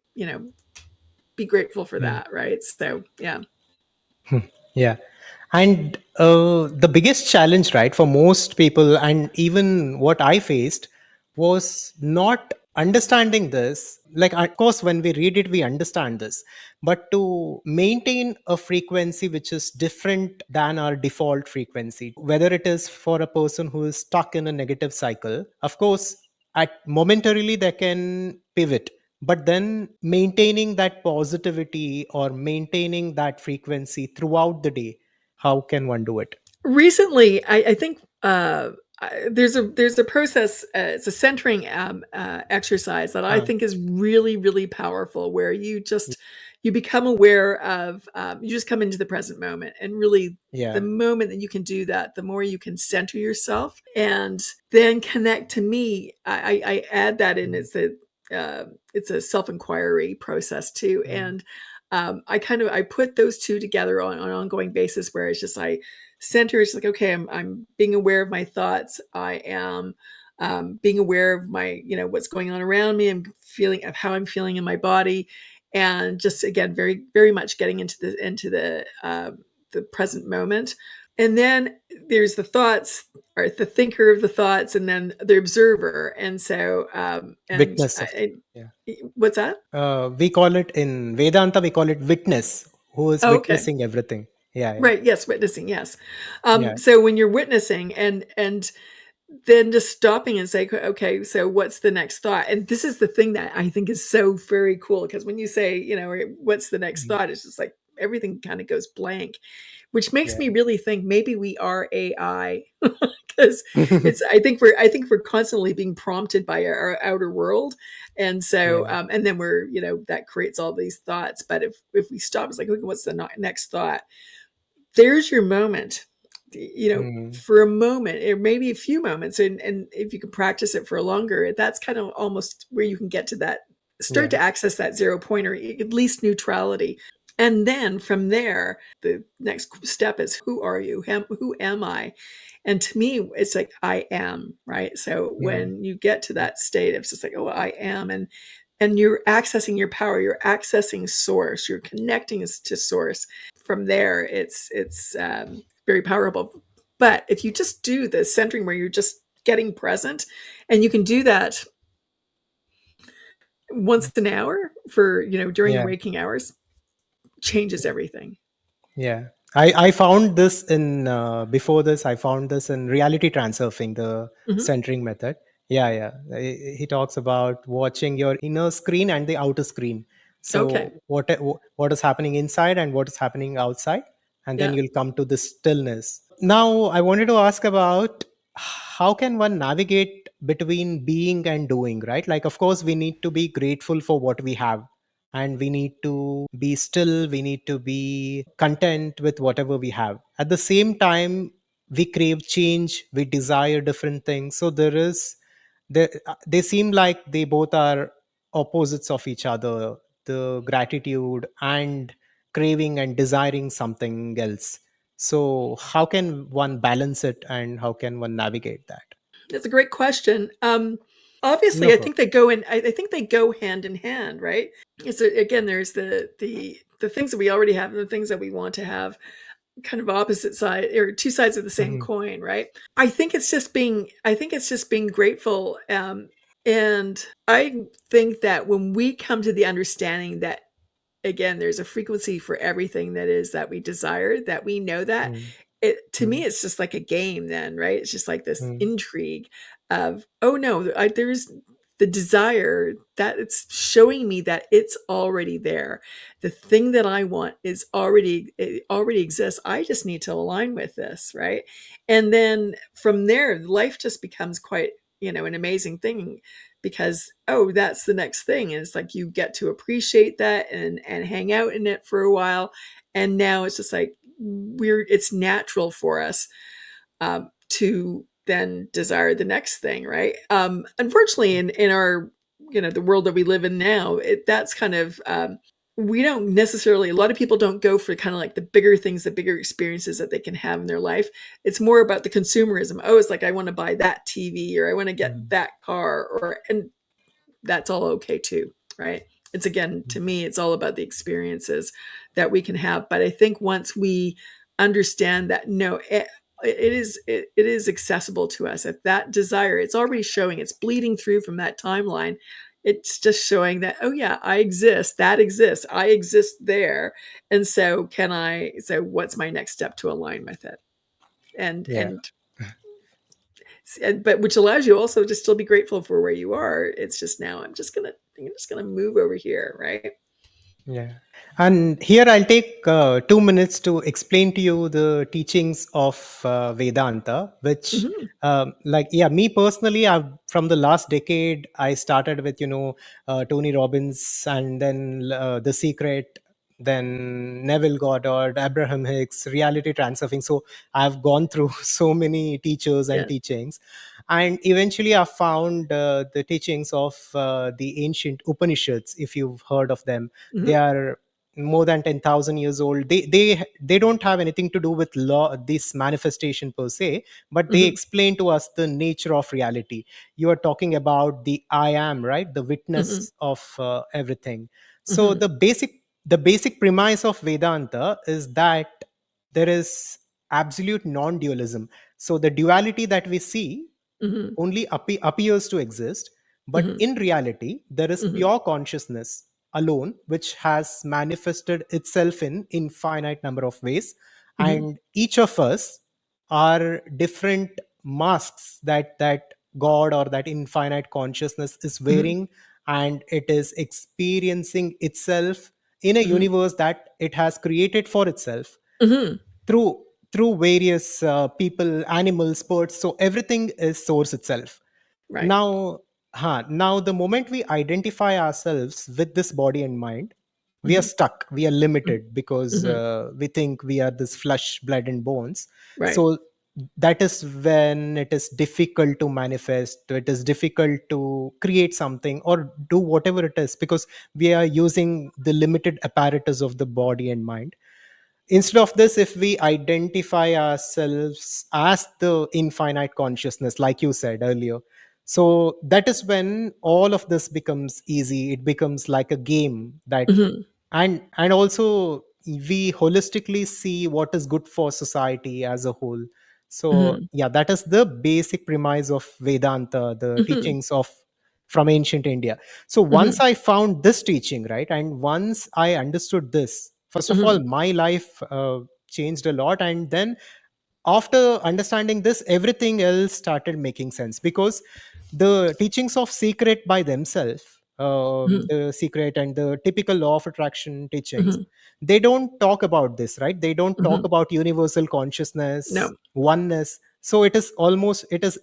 be grateful for mm. that, right? So yeah. Yeah. And the biggest challenge, right, for most people, and even what I faced, was not understanding this. Like, of course, when we read it, we understand this. But to maintain a frequency which is different than our default frequency, whether it is for a person who is stuck in a negative cycle, of course, at momentarily they can pivot, but then maintaining that positivity or maintaining that frequency throughout the day, how can one do it? Recently, I think there's a process. It's a centering exercise that I Huh. think is really really powerful, where you become aware of you just come into the present moment, and really the Yeah. moment that you can do that, the more you can center yourself and then connect. To me, I add that in. Mm, It's a self inquiry process too, mm, and I put those two together on an ongoing basis, where it's just I center is like, okay, I'm being aware of my thoughts. I am being aware of my, what's going on around me. I'm feeling of how I'm feeling in my body, and just again, very, very much getting into the present moment. And then there's the thoughts, or the thinker of the thoughts, and then the observer. And so, witness of. Yeah. what's that? We call it in Vedanta, we call it witness, who is Oh, okay. witnessing everything. Yeah. Yeah. Right. Yes. Witnessing. Yes. Yeah. So when you're witnessing, and then just stopping and say, okay, so what's the next thought? And this is the thing that I think is so very cool, because when you say, what's the next Mm, thought, it's just like everything kind of goes blank, which makes yeah. me really think maybe we are AI, because I think we're constantly being prompted by our outer world, and so Yeah. and then we're, that creates all these thoughts. But if we stop, it's like, okay, what's the next thought? There's your moment, Mm, for a moment, or maybe a few moments. And if you can practice it for longer, that's kind of almost where you can get to that, start yeah. to access that zero point, or at least neutrality. And then from there, the next step is, who are you? Who am I? And to me, it's like, I am, right? So Mm, when you get to that state, it's just like, oh, I am. And you're accessing your power, you're accessing source, you're connecting to source. From there, it's very powerful. But if you just do the centering, where you're just getting present, and you can do that once an hour for, during your yeah. waking hours, changes everything. Yeah. I found this in, before this, I found this in reality transurfing, the Hmm. centering method. Yeah, yeah. He talks about watching your inner screen and the outer screen. Okay. So what is happening inside and what is happening outside, and then Yeah. you'll come to this stillness. Now, I wanted to ask about how can one navigate between being and doing, right? Like, of course, we need to be grateful for what we have, and we need to be still, we need to be content with whatever we have. At the same time, we crave change, we desire different things. So they seem like they both are opposites of each other, the gratitude and craving and desiring something else. So how can one balance it, and how can one navigate that? That's a great question. No Obviously, problem. I think they go hand in hand, right? So again, there's the things that we already have and the things that we want to have, kind of opposite side, or two sides of the same Mhm. coin, right? I think it's just being grateful. And I think that when we come to the understanding that, again, there's a frequency for everything that we desire, that we know that, Mm, it to me mm, it's just like a game then, right? It's just like this mm, intrigue of, oh no, there's, the desire, that it's showing me that it's already there. The thing that I want is already, it already exists. I just need to align with this, right? And then from there, life just becomes quite, an amazing thing, because, oh, that's the next thing. And it's like you get to appreciate that and hang out in it for a while. And now it's just like it's natural for us to then desire the next thing, right? Unfortunately, in our, the world that we live in now, that's kind of, we don't necessarily, a lot of people don't go for kind of like the bigger things, the bigger experiences that they can have in their life. It's more about the consumerism. Oh, it's like, I want to buy that TV, or I want to get Mhm. that car, and that's all okay too, right? It's, again, to me, it's all about the experiences that we can have. But I think once we understand that, no, it is accessible to us. If that desire, it's already showing, it's bleeding through from that timeline. It's just showing that, oh yeah, I exist, that exists, I exist there. And so what's my next step to align with it? and Yeah. and but which allows you also to still be grateful for where you are. It's just, now I'm just gonna move over here, right? Yeah. And here I'll take 2 minutes to explain to you the teachings of Vedanta, which, Hmm. yeah, me personally, from the last decade, I started with, Tony Robbins, and then The Secret, then Neville Goddard, Abraham Hicks, reality transurfing. So I've gone through so many teachers and Yeah. teachings. And eventually I found the teachings of the ancient Upanishads, if you've heard of them. They Hmm. are more than 10,000 years old. They don't have anything to do with law, this manifestation per se, but they Hmm. explain to us the nature of reality. You are talking about the I am, right? The Hmm. witness of everything. So Hmm. the basic premise of Vedanta is that there is absolute non-dualism. So the duality that we see Hmm. only appears to exist, but Hmm. in reality there is Hmm. pure consciousness alone, which has manifested itself in infinite number of ways, Hmm. and each of us are different masks that god or that infinite consciousness is Hmm. wearing, and it is experiencing itself in a Hmm. universe that it has created for itself Hmm. through various people, animals, birds. So everything is source itself. Right. Now the moment we identify ourselves with this body and mind, we are Hmm. stuck, we are limited, because Hmm. we think we are this flesh, blood and bones. Right. So that is when it is difficult to manifest, it is difficult to create something or do whatever it is, because we are using the limited apparatus of the body and mind. Instead of this, if we identify ourselves as the infinite consciousness, like you said earlier, so that is when all of this becomes easy. It becomes like a game that, Hmm. and also we holistically see what is good for society as a whole. So Hmm. yeah, that is the basic premise of Vedanta, the Hmm. teachings of from ancient India. So once Hmm. I found this teaching, right, and once I understood this, first of all, Hmm. my life changed a lot. And then after understanding this, everything else started making sense, because the teachings of Secret by themselves, Hmm. the Secret and the typical law of attraction teachings, Hmm. they don't talk about this, right? They don't talk Hmm. about universal consciousness, No. oneness. So it is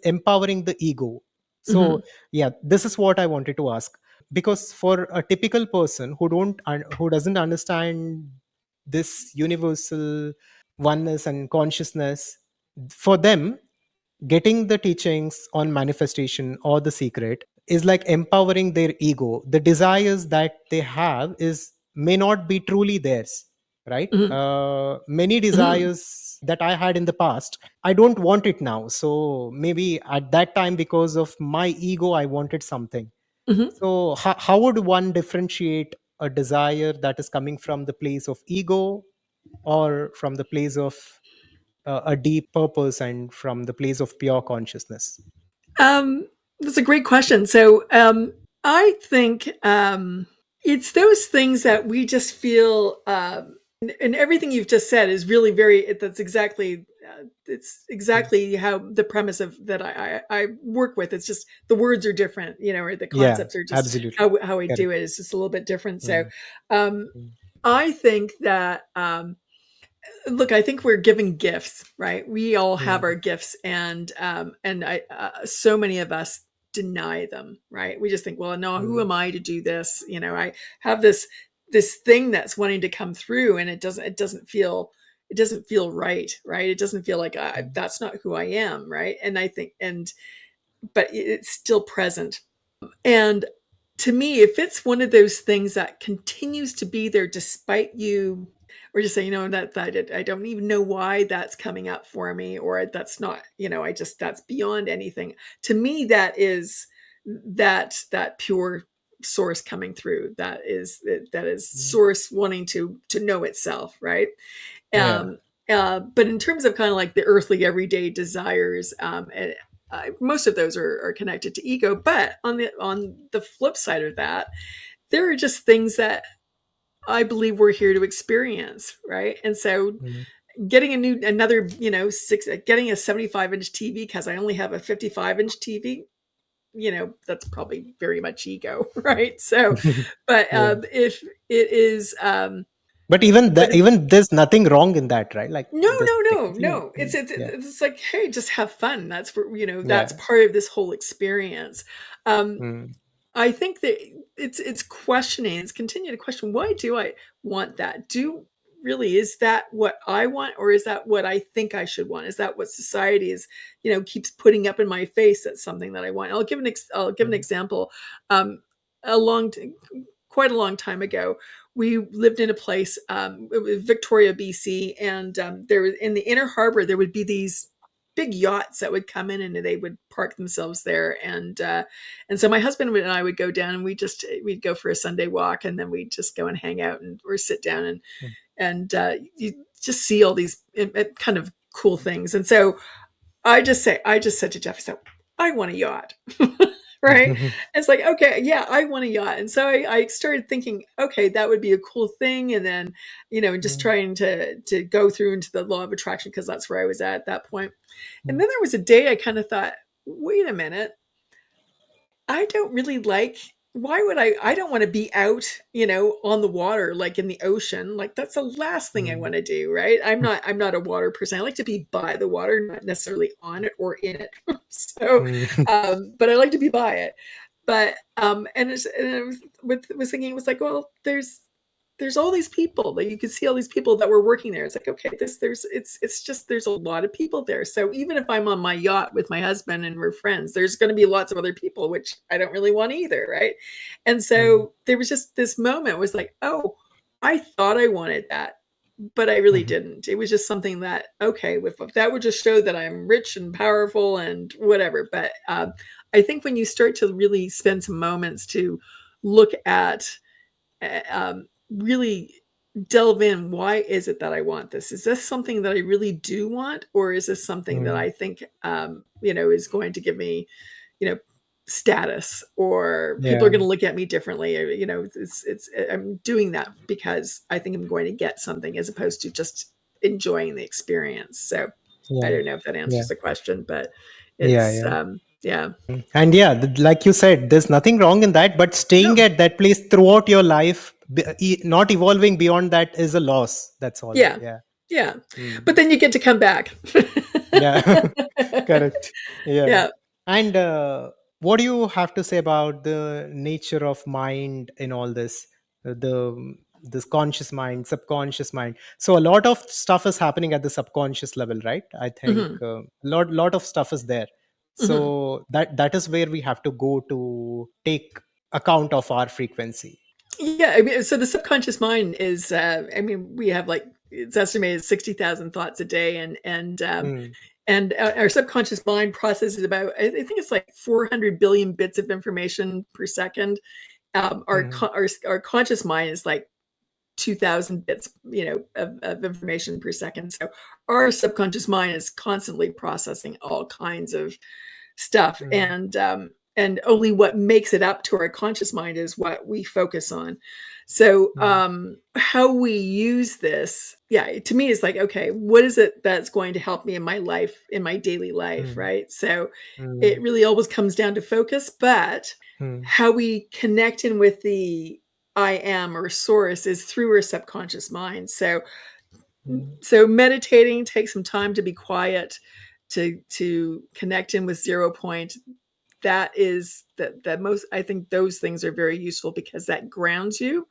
empowering the ego. So Hmm. yeah, this is what I wanted to ask, because for a typical person who doesn't understand this universal oneness and consciousness, for them, getting the teachings on manifestation or the Secret is like empowering their ego. The desires that they have is may not be truly theirs, right? Hmm. Many Hmm. desires that I had in the past, I don't want it now. So maybe at that time, because of my ego, I wanted something. Hmm. So how would one differentiate a desire that is coming from the place of ego, or from the place of a deep purpose and from the place of pure consciousness? That's a great question. So, I think, it's those things that we just feel, and everything you've just said is really very. That's exactly it's exactly how the premise of that I work with. It's just the words are different, or the Yeah, concepts are just absolutely. how I do Correct. it is just a little bit different. So Mm, um, mm, I think that look, I think we're giving gifts, right? We all have mm, our gifts, and I so many of us deny them, right? We just think, well, no, who mm, am I to do this? I have this thing that's wanting to come through, and it doesn't feel right, right? It doesn't feel like mm, that's not who I am, right? And I think, but it's still present. And to me, if it's one of those things that continues to be there despite you, or just say, that I don't even know why that's coming up for me, or that's not, I just that's beyond anything. To me, that is that pure source coming through. That is mm. source wanting to know itself, right? Yeah. Um, but in terms of kind of like the earthly everyday desires, and most of those are connected to ego. But on the flip side of that, there are just things that I believe we're here to experience, right? And so Mm, getting another, getting a 75-inch TV because I only have a 55-inch TV, that's probably very much ego, right? So, but yeah. if it is, But even but that, even there's nothing wrong in that, right? Like no, this no, no, technically. no. It's like, hey, just have fun. That's Yeah. part of this whole experience. Um, Mm, I think that it's questioning. It's continue to question, why do I want that? Really, is that what I want, or is that what I think I should want? Is that what society is, keeps putting up in my face? That's something that I want. I'll give an mm, example. Um, a long, quite a long time ago, we lived in a place, it was Victoria, BC, and there was in the inner harbor there would be these big yachts that would come in and they would park themselves there, and so my husband and I would go down and we'd go for a Sunday walk, and then we'd just go and hang out and or sit down, and you just see all these kind of cool things. And so I just said to Jeff, I said, I want a yacht. Right. mm. It's like, okay, yeah, I want a yacht. And so I started thinking, okay, that would be a cool thing. And then, just Mm, trying to go through into the law of attraction, because that's where I was at that point. And mm, then there was a day I kind of thought, wait a minute, I don't really like, why would I don't want to be out, on the water, like in the ocean. Like that's the last thing I mm, want to do, right? I'm not a water person. I like to be by the water, not necessarily on it or in it. So, mm, but I like to be by it. But and I was thinking, it was like, well, there's all these people that you could see, all these people that were working there. It's like, okay, it's just there's a lot of people there. So even if I'm on my yacht with my husband and we're friends, there's going to be lots of other people, which I don't really want either, right? And mm, so there was just this moment was like, oh, I thought I wanted that, but I really mhm, didn't. It was just something that, okay, if that would just show that I'm rich and powerful and whatever. But I think when you start to really spend some moments to look at, really delve in, why is it that I want this? Is this something that I really do want, or is this something that mm. I think, is going to give me, you know, status, or people are Yeah. going to look at me differently? Or, it's I'm doing that because I think I'm going to get something, as opposed to just enjoying the experience. So I Yeah. don't know if that Yeah. answers the question, but Yeah. it's Yeah. yeah. And yeah, like you said, there's nothing wrong in that, but staying No. at that place throughout your life, not evolving beyond that is a loss. That's all. Yeah. Yeah. Yeah. But Mm. then you get to come back. Yeah. Correct. Yeah. Yeah. And what do you have to say about the nature of mind in all this? The this conscious mind, subconscious mind. So a lot of stuff is happening at the subconscious level, right? I think Mhm. lot of stuff is there. Mhm. So that is where we have to go to take account of our frequency. Yeah, I mean, so the subconscious mind is, I mean, we have like, it's estimated 60,000 thoughts a day, Mm, and our subconscious mind processes about, I think it's like 400 billion bits of information per second. mm, Our conscious mind is like 2,000 bits, of information per second. So our subconscious mind is constantly processing all kinds of stuff, mm, and only what makes it up to our conscious mind is what we focus on. So mm, how we use this, yeah, to me is like, okay, what is it that's going to help me in my life, in my daily life, mm, right? So it mm, really always comes down to focus, but mm, how we connect in with the I am or source is through our subconscious mind. mm, So meditating, take some time to be quiet, to connect in with zero point. That is that most, I think those things are very useful because that grounds you,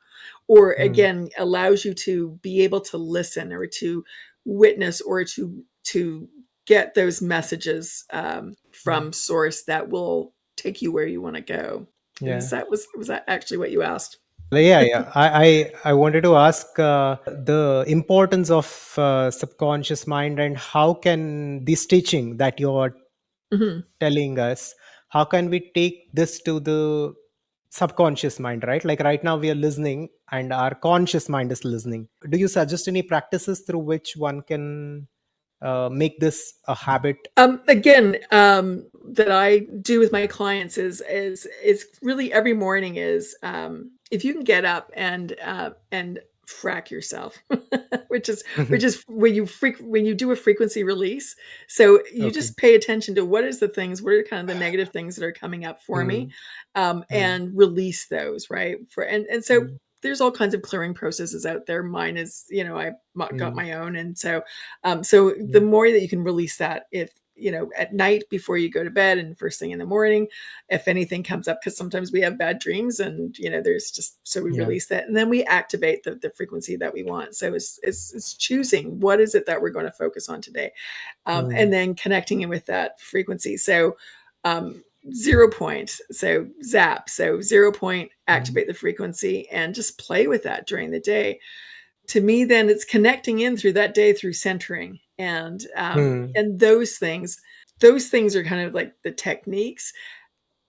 or mm, again allows you to be able to listen or to witness or to get those messages mm. from source that will take you where you want to go. Yeah. Was that actually what you asked? Yeah, yeah. I wanted to ask the importance of subconscious mind, and how can this teaching that you're Hmm. telling us, how can we take this to the subconscious mind, right? Like right now we are listening and our conscious mind is listening. Do you suggest any practices through which one can make this a habit? Again, that I do with my clients is really every morning is if you can get up and frack yourself, which is when you do a frequency release. So you Okay. just pay attention to what are kind of the negative things that are coming up for me, Mm, mm, and release those, right? And so mm, there's all kinds of clearing processes out there. Mine is, I've got mm, my own, and so the mm, more that you can release that, if at night before you go to bed and first thing in the morning, if anything comes up, because sometimes we have bad dreams, and there's just, so we yeah. release that and then we activate the frequency that we want. So it's choosing what is it that we're going to focus on today, and Mm, then connecting in with that frequency. So um, 0 point, so zap, so 0 point, mm, activate the frequency and just play with that during the day. To me, then it's connecting in through that day through centering, mm, and those things are kind of like the techniques.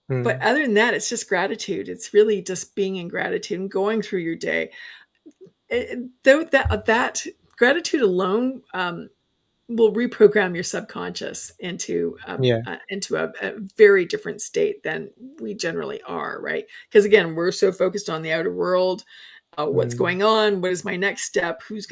But mm. other than that, it's just gratitude. It's really just being in gratitude and going through your day. Though that gratitude alone will reprogram your subconscious Yeah. into a very different state than we generally are, right? Because again, we're so focused on the outer world, what's Mm. going on, what is my next step, who's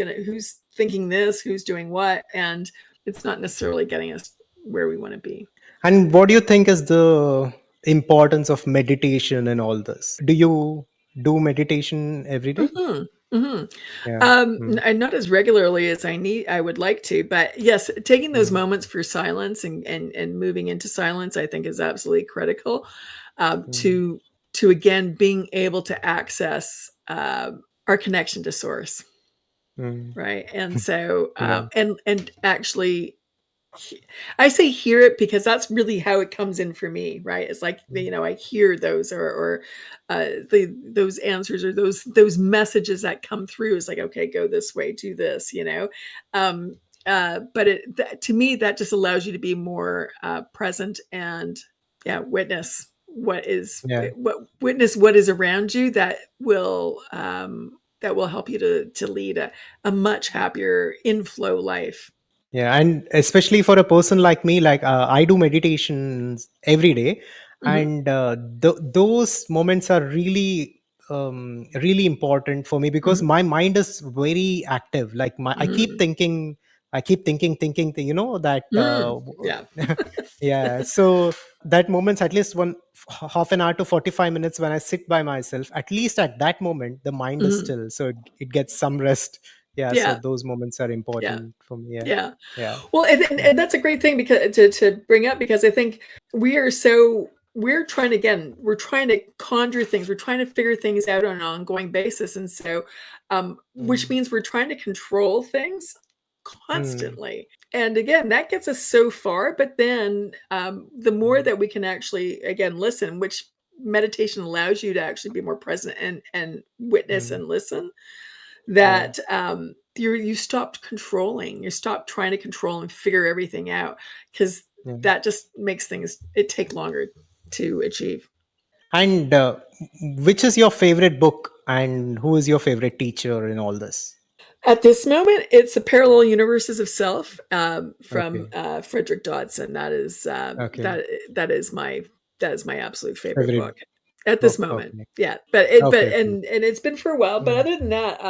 thinking this, who's doing what, and it's not necessarily getting us where we want to be. And what do you think is the importance of meditation and all this? Do you do meditation every day? Hmm. Hmm. Yeah. Mm, And not as regularly as I would like to, but yes, taking those mm, moments for silence and moving into silence, I think is absolutely critical, mm, to again being able to access our connection to source, mm. right? And so Yeah. and actually I say hear it because that's really how it comes in for me, right? It's like, Mm, I hear those, or those answers, or those messages that come through. It's like, okay, go this way, do this. Um, but to me, that just allows you to be more present and, yeah, yeah. witness what is around you that will help you to lead a much happier inflow life. Yeah, and especially for a person like me, like I do meditations every day, Hmm. and those moments are really, really important for me because Hmm. my mind is very active. Like I keep Hmm. thinking, thinking. That. Mm, yeah. Yeah, so that moments, at least half an hour to 45 minutes when I sit by myself, at least at that moment the mind is Mhm. still, so it gets some rest. Yeah, so Yeah, those moments are yeah, important for me. Yeah. yeah. Yeah. Well, and that's a great thing, because to bring up, because I think we're trying to conjure things, we're trying to figure things out on an ongoing basis, and so, which Mm, means we're trying to control things mm, constantly, and again, that gets us so far, but then, the more mm, that we can actually, again, listen, which meditation allows you to actually be more present and witness mm. and listen, Yeah, that you stopped controlling, you stopped trying to control and figure everything out, because yeah. that just makes things it take longer to achieve. And which is your favorite book, and who is your favorite teacher in all this? At this moment, it's the Parallel Universes of Self, from Okay. Frederick Dodson. That is Okay. that is my absolute favorite Favorite. book. at this moment. Okay. Yeah, but Okay. Okay. and it's been for a while. But Mm, other than that,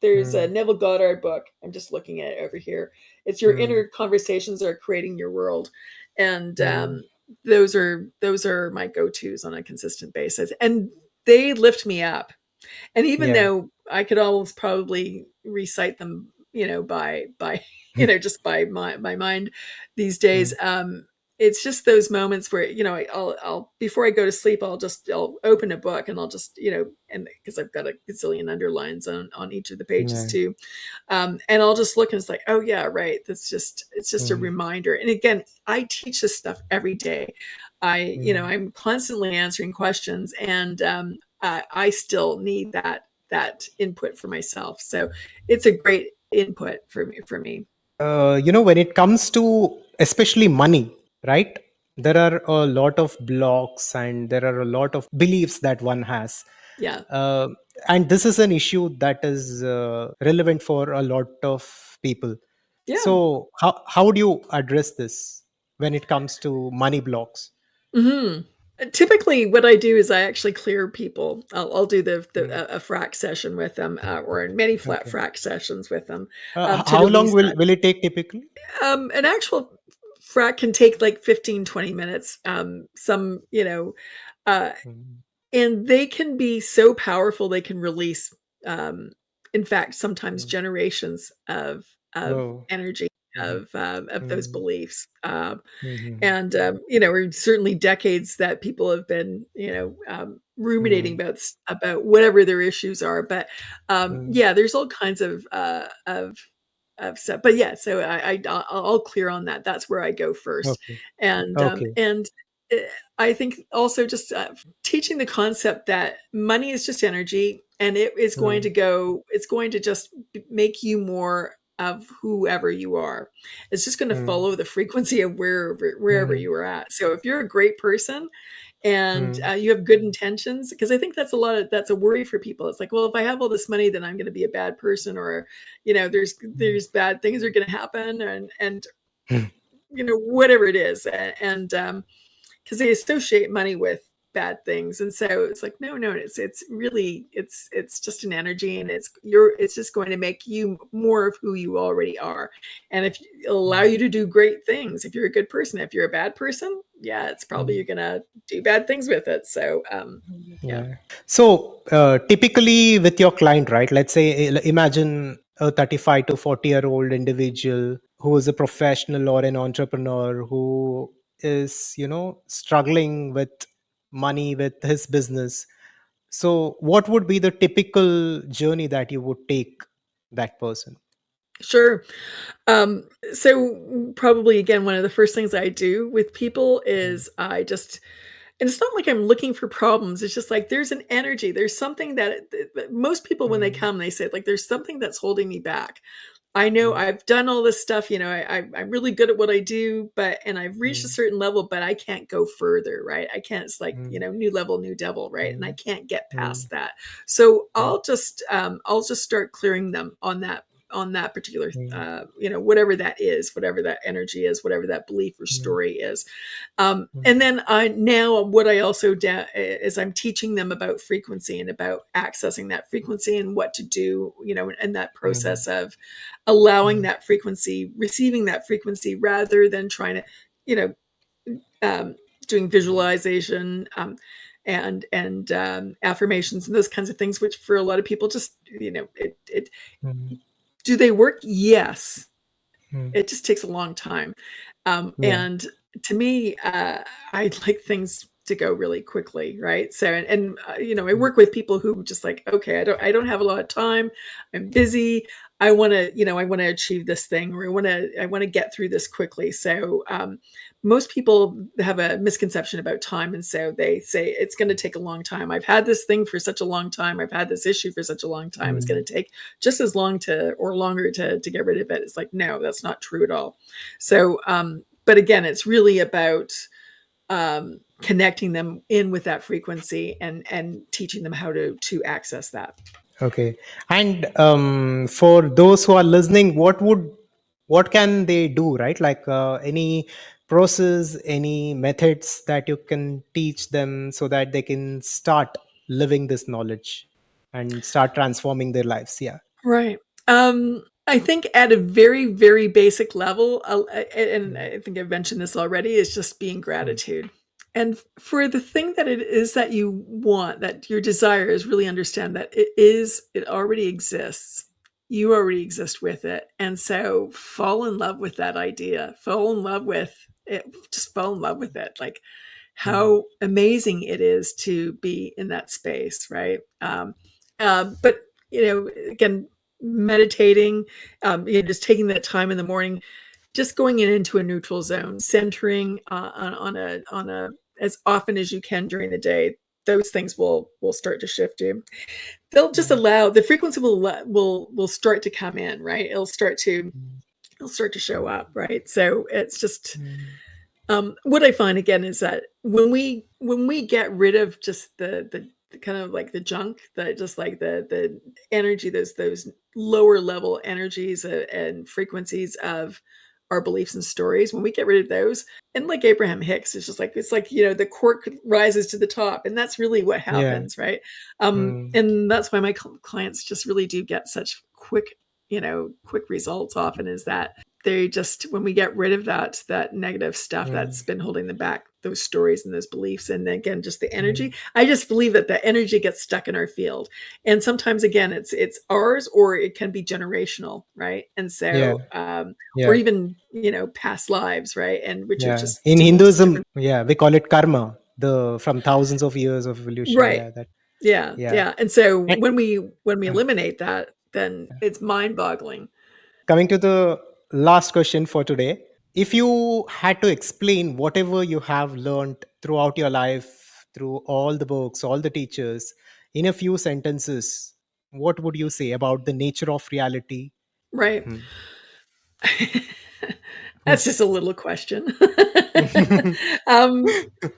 there's a mm, Neville Goddard book. I'm just looking at it over here. It's Your mm, Inner Conversations Are Creating Your World, and mm. those are my go tos on a consistent basis, and they lift me up. And even Yeah. though I could almost probably recite them, by just by my mind these days, Mm, it's just those moments where I'll before I go to sleep, I'll open a book and I'll just and because I've got a gazillion underlines on each of the pages yeah. too, and I'll just look and it's like, oh yeah, right. It's just a Mm, reminder. And again, I teach this stuff every day. mm. I'm constantly answering questions, and I still need that input for myself. So it's a great input for me. When it comes to especially money, right? There are a lot of blocks and there are a lot of beliefs that one has. Yeah. Uh, and this is an issue that is relevant for a lot of people. Yeah. So, how do you address this when it comes to money blocks? Hmm. Typically, what I do is I actually clear people. I'll do Mm, a frac session with them, or in many flat okay. frac sessions with them, to How long release that. will it take typically? An actual frac can take like 15-20 minutes. Some, uh, Mm, and they can be so powerful. They can release, um, in fact, sometimes mm. generations of Oh. energy Mhm, of those mm, beliefs. mhm, And or certainly decades that people have been ruminating mm, about whatever their issues are. But mm. yeah, there's all kinds of stuff. But yeah, so I'll clear on that. That's where I go first. Okay. And uh, I think also just teaching the concept that money is just energy, and it is going to Mm, go. It's going to just make you more of whoever you are. It's just going to mm, follow the frequency of wherever mm, you are at. So if you're a great person and mm, you have good intentions, because I think that's a worry for people. It's like, well, if I have all this money, then I'm going to be a bad person, or mm, there's bad things are going to happen, and mm, whatever it is, and because they associate money with bad things. And so it's like, no, it's really it's just an energy, and it's just going to make you more of who you already are. And if it'll allow mm, you to do great things, if you're a good person. If you're a bad person, yeah, it's probably you're mm. gonna do bad things with it. So yeah. Yeah. So, typically with your client, right? Let's say, imagine a 35 to 40-year-old individual who is a professional or an entrepreneur who is, struggling with money with his business. So, what would be the typical journey that you would take that person? Sure. So probably again, one of the first things I do with people Mm, is and it's not like I'm looking for problems. It's just like there's an energy. There's something that most people, when they mm, come, they say like there's something that's holding me back. I know mm, I've done all this stuff. I'm really good at what I do, and I've reached a mm, certain level, but I can't go further, right? I can't. It's like mm, new level, new devil, right? And I mm, can't get mm, past that. So mm, I'll just start clearing them on that particular mm, whatever that is, whatever that energy is, whatever that belief or mm, story is. mm, And then I now what I also do is I'm teaching them about frequency and about accessing that frequency and what to do, and that mm, process of allowing mm, that frequency, receiving that frequency, rather than trying to, you know, um, doing visualization, and affirmations and those kinds of things, which for a lot of people just, it mm, do they work? Yes. mm. It just takes a long time. Yeah. And to me, I like things to go really quickly, right? So, I Mm, work with people who just like, okay, I don't have a lot of time. I'm busy. I want to achieve this thing, or I want to get through this quickly. So, most people have a misconception about time, and so they say it's going to take a long time. I've had this thing for such a long time. I've had this issue for such a long time. It's mm, going to take just as long to or longer to get rid of it. It's like, no, that's not true at all. So, but again, it's really about connecting them in with that frequency, and teaching them how to access that. okay. And for those who are listening, what can they do, right? Like any process, any methods that you can teach them so that they can start living this knowledge and start transforming their lives? Yeah. Right. I think at a very, very basic level, and Mm, I think I've mentioned this already, is just being mm, gratitude. And for the thing that it is that you want, that your desire is, really understand that it already exists. You already exist with it. And so fall in love with that idea, fall in love with it, just fall in love with it. Like mm, how amazing it is to be in that space, right? But again, meditating, just taking that time in the morning, just going into a neutral zone, centering on a as often as you can during the day. Those things will start to shift you. They'll just mm, allow the frequency will start to come in, right? It'll start to show up, right? So it's just mm, what I find again is that when we get rid of just the kind of like the junk, that just like the energy, those lower level energies and frequencies of our beliefs and stories, when we get rid of those, and like Abraham Hicks, it's like the cork rises to the top, and that's really what yeah. happens, right? Mm, And that's why my clients just really do get such quick results often, is that they just, when we get rid of that negative stuff that's mm, been holding them back, those stories and those beliefs, and then again just the mm, energy, I just believe that the energy gets stuck in our field, and sometimes again it's ours, or it can be generational, right? And yeah. so or Yeah. even past lives, right? And which are Yeah. just In just Hinduism, different. yeah, we call it karma, the from thousands of years of evolution. Right. Yeah. That. Yeah, Yeah. yeah. And so And, when we uh, eliminate that, then it's mind boggling. coming to the last question for today, if you had to explain whatever you have learned throughout your life, through all the books, all the teachers, in a few sentences, what would you say about the nature of reality? Right. Hmm. That's just a little question. um,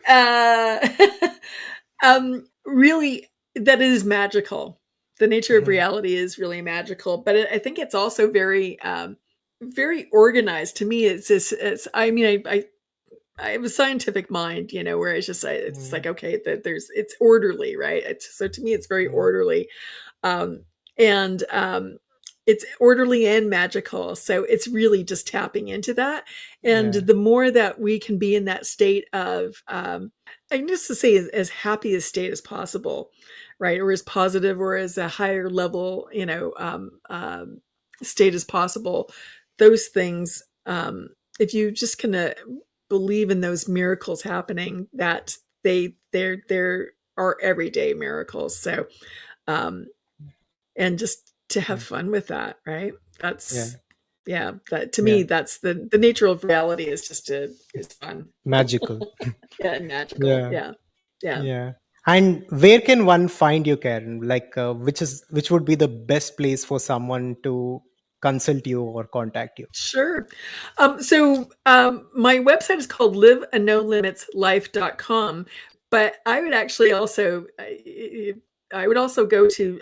uh, really, that is magical. The nature of Hmm. reality is really magical, but I think it's also very organized. To me, it's just, it's. I mean, I have a scientific mind, where it's just like, Hmm. okay, that it's orderly, right? So to me, it's very Hmm. orderly, and it's orderly and magical. So it's really just tapping into that. And Yeah. the more that we can be in that state of, I can just to say, as happy a state as possible, right? Or as positive, or as a higher level, state as possible. Those things, if you just kind of believe in those miracles happening, that they're are everyday miracles. So, um, and just to have Hmm. fun with that, right? Yeah. That's Yeah, that to me, Yeah. that's the nature of reality, is just is fun. Magical. Yeah, and magical. Yeah. Yeah. Yeah. Yeah. And where can one find you, Karen? Like, which would be the best place for someone to consult you or contact you? Sure. So my website is called liveanolimitslife.com, but I would also go to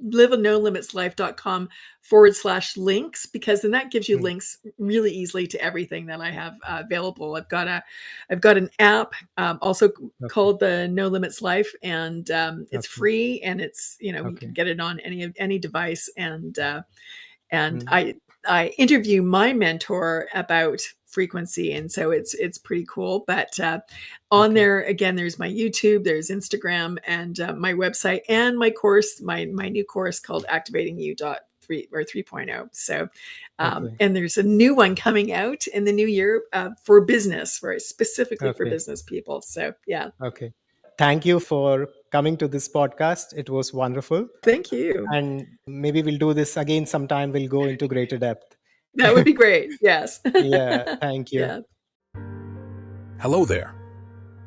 liveanolimitslife.com/links, because then that gives you Hmm. links really easily to everything that I have available. I've got an app, also Okay. called the No Limits Life, and it's Okay. free, and it's you can Okay. get it on any device, and Hmm. I interview my mentor about frequency, and so it's pretty cool. But on Okay. there again, there's my YouTube, there's Instagram, and my website, and my course, my new course called Activating You 3.0. So Okay. and there's a new one coming out in the new year, for business, for specifically for Okay. business people. So yeah. Okay. Thank you for coming to this podcast. It was wonderful. Thank you. And maybe we'll do this again sometime. We'll go into greater depth. That would be great. Yes. Yeah. Thank you. Yeah. Hello there.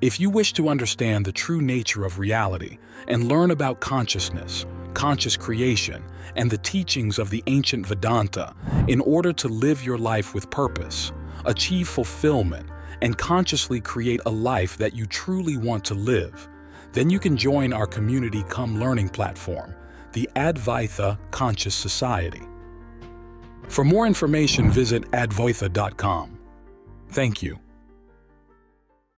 If you wish to understand the true nature of reality and learn about consciousness, conscious creation, and the teachings of the ancient Vedanta in order to live your life with purpose, achieve fulfillment, and consciously create a life that you truly want to live, then you can join our community come learning platform, the Advaitha Conscious Society. For more information, visit advaitha.com. Thank you.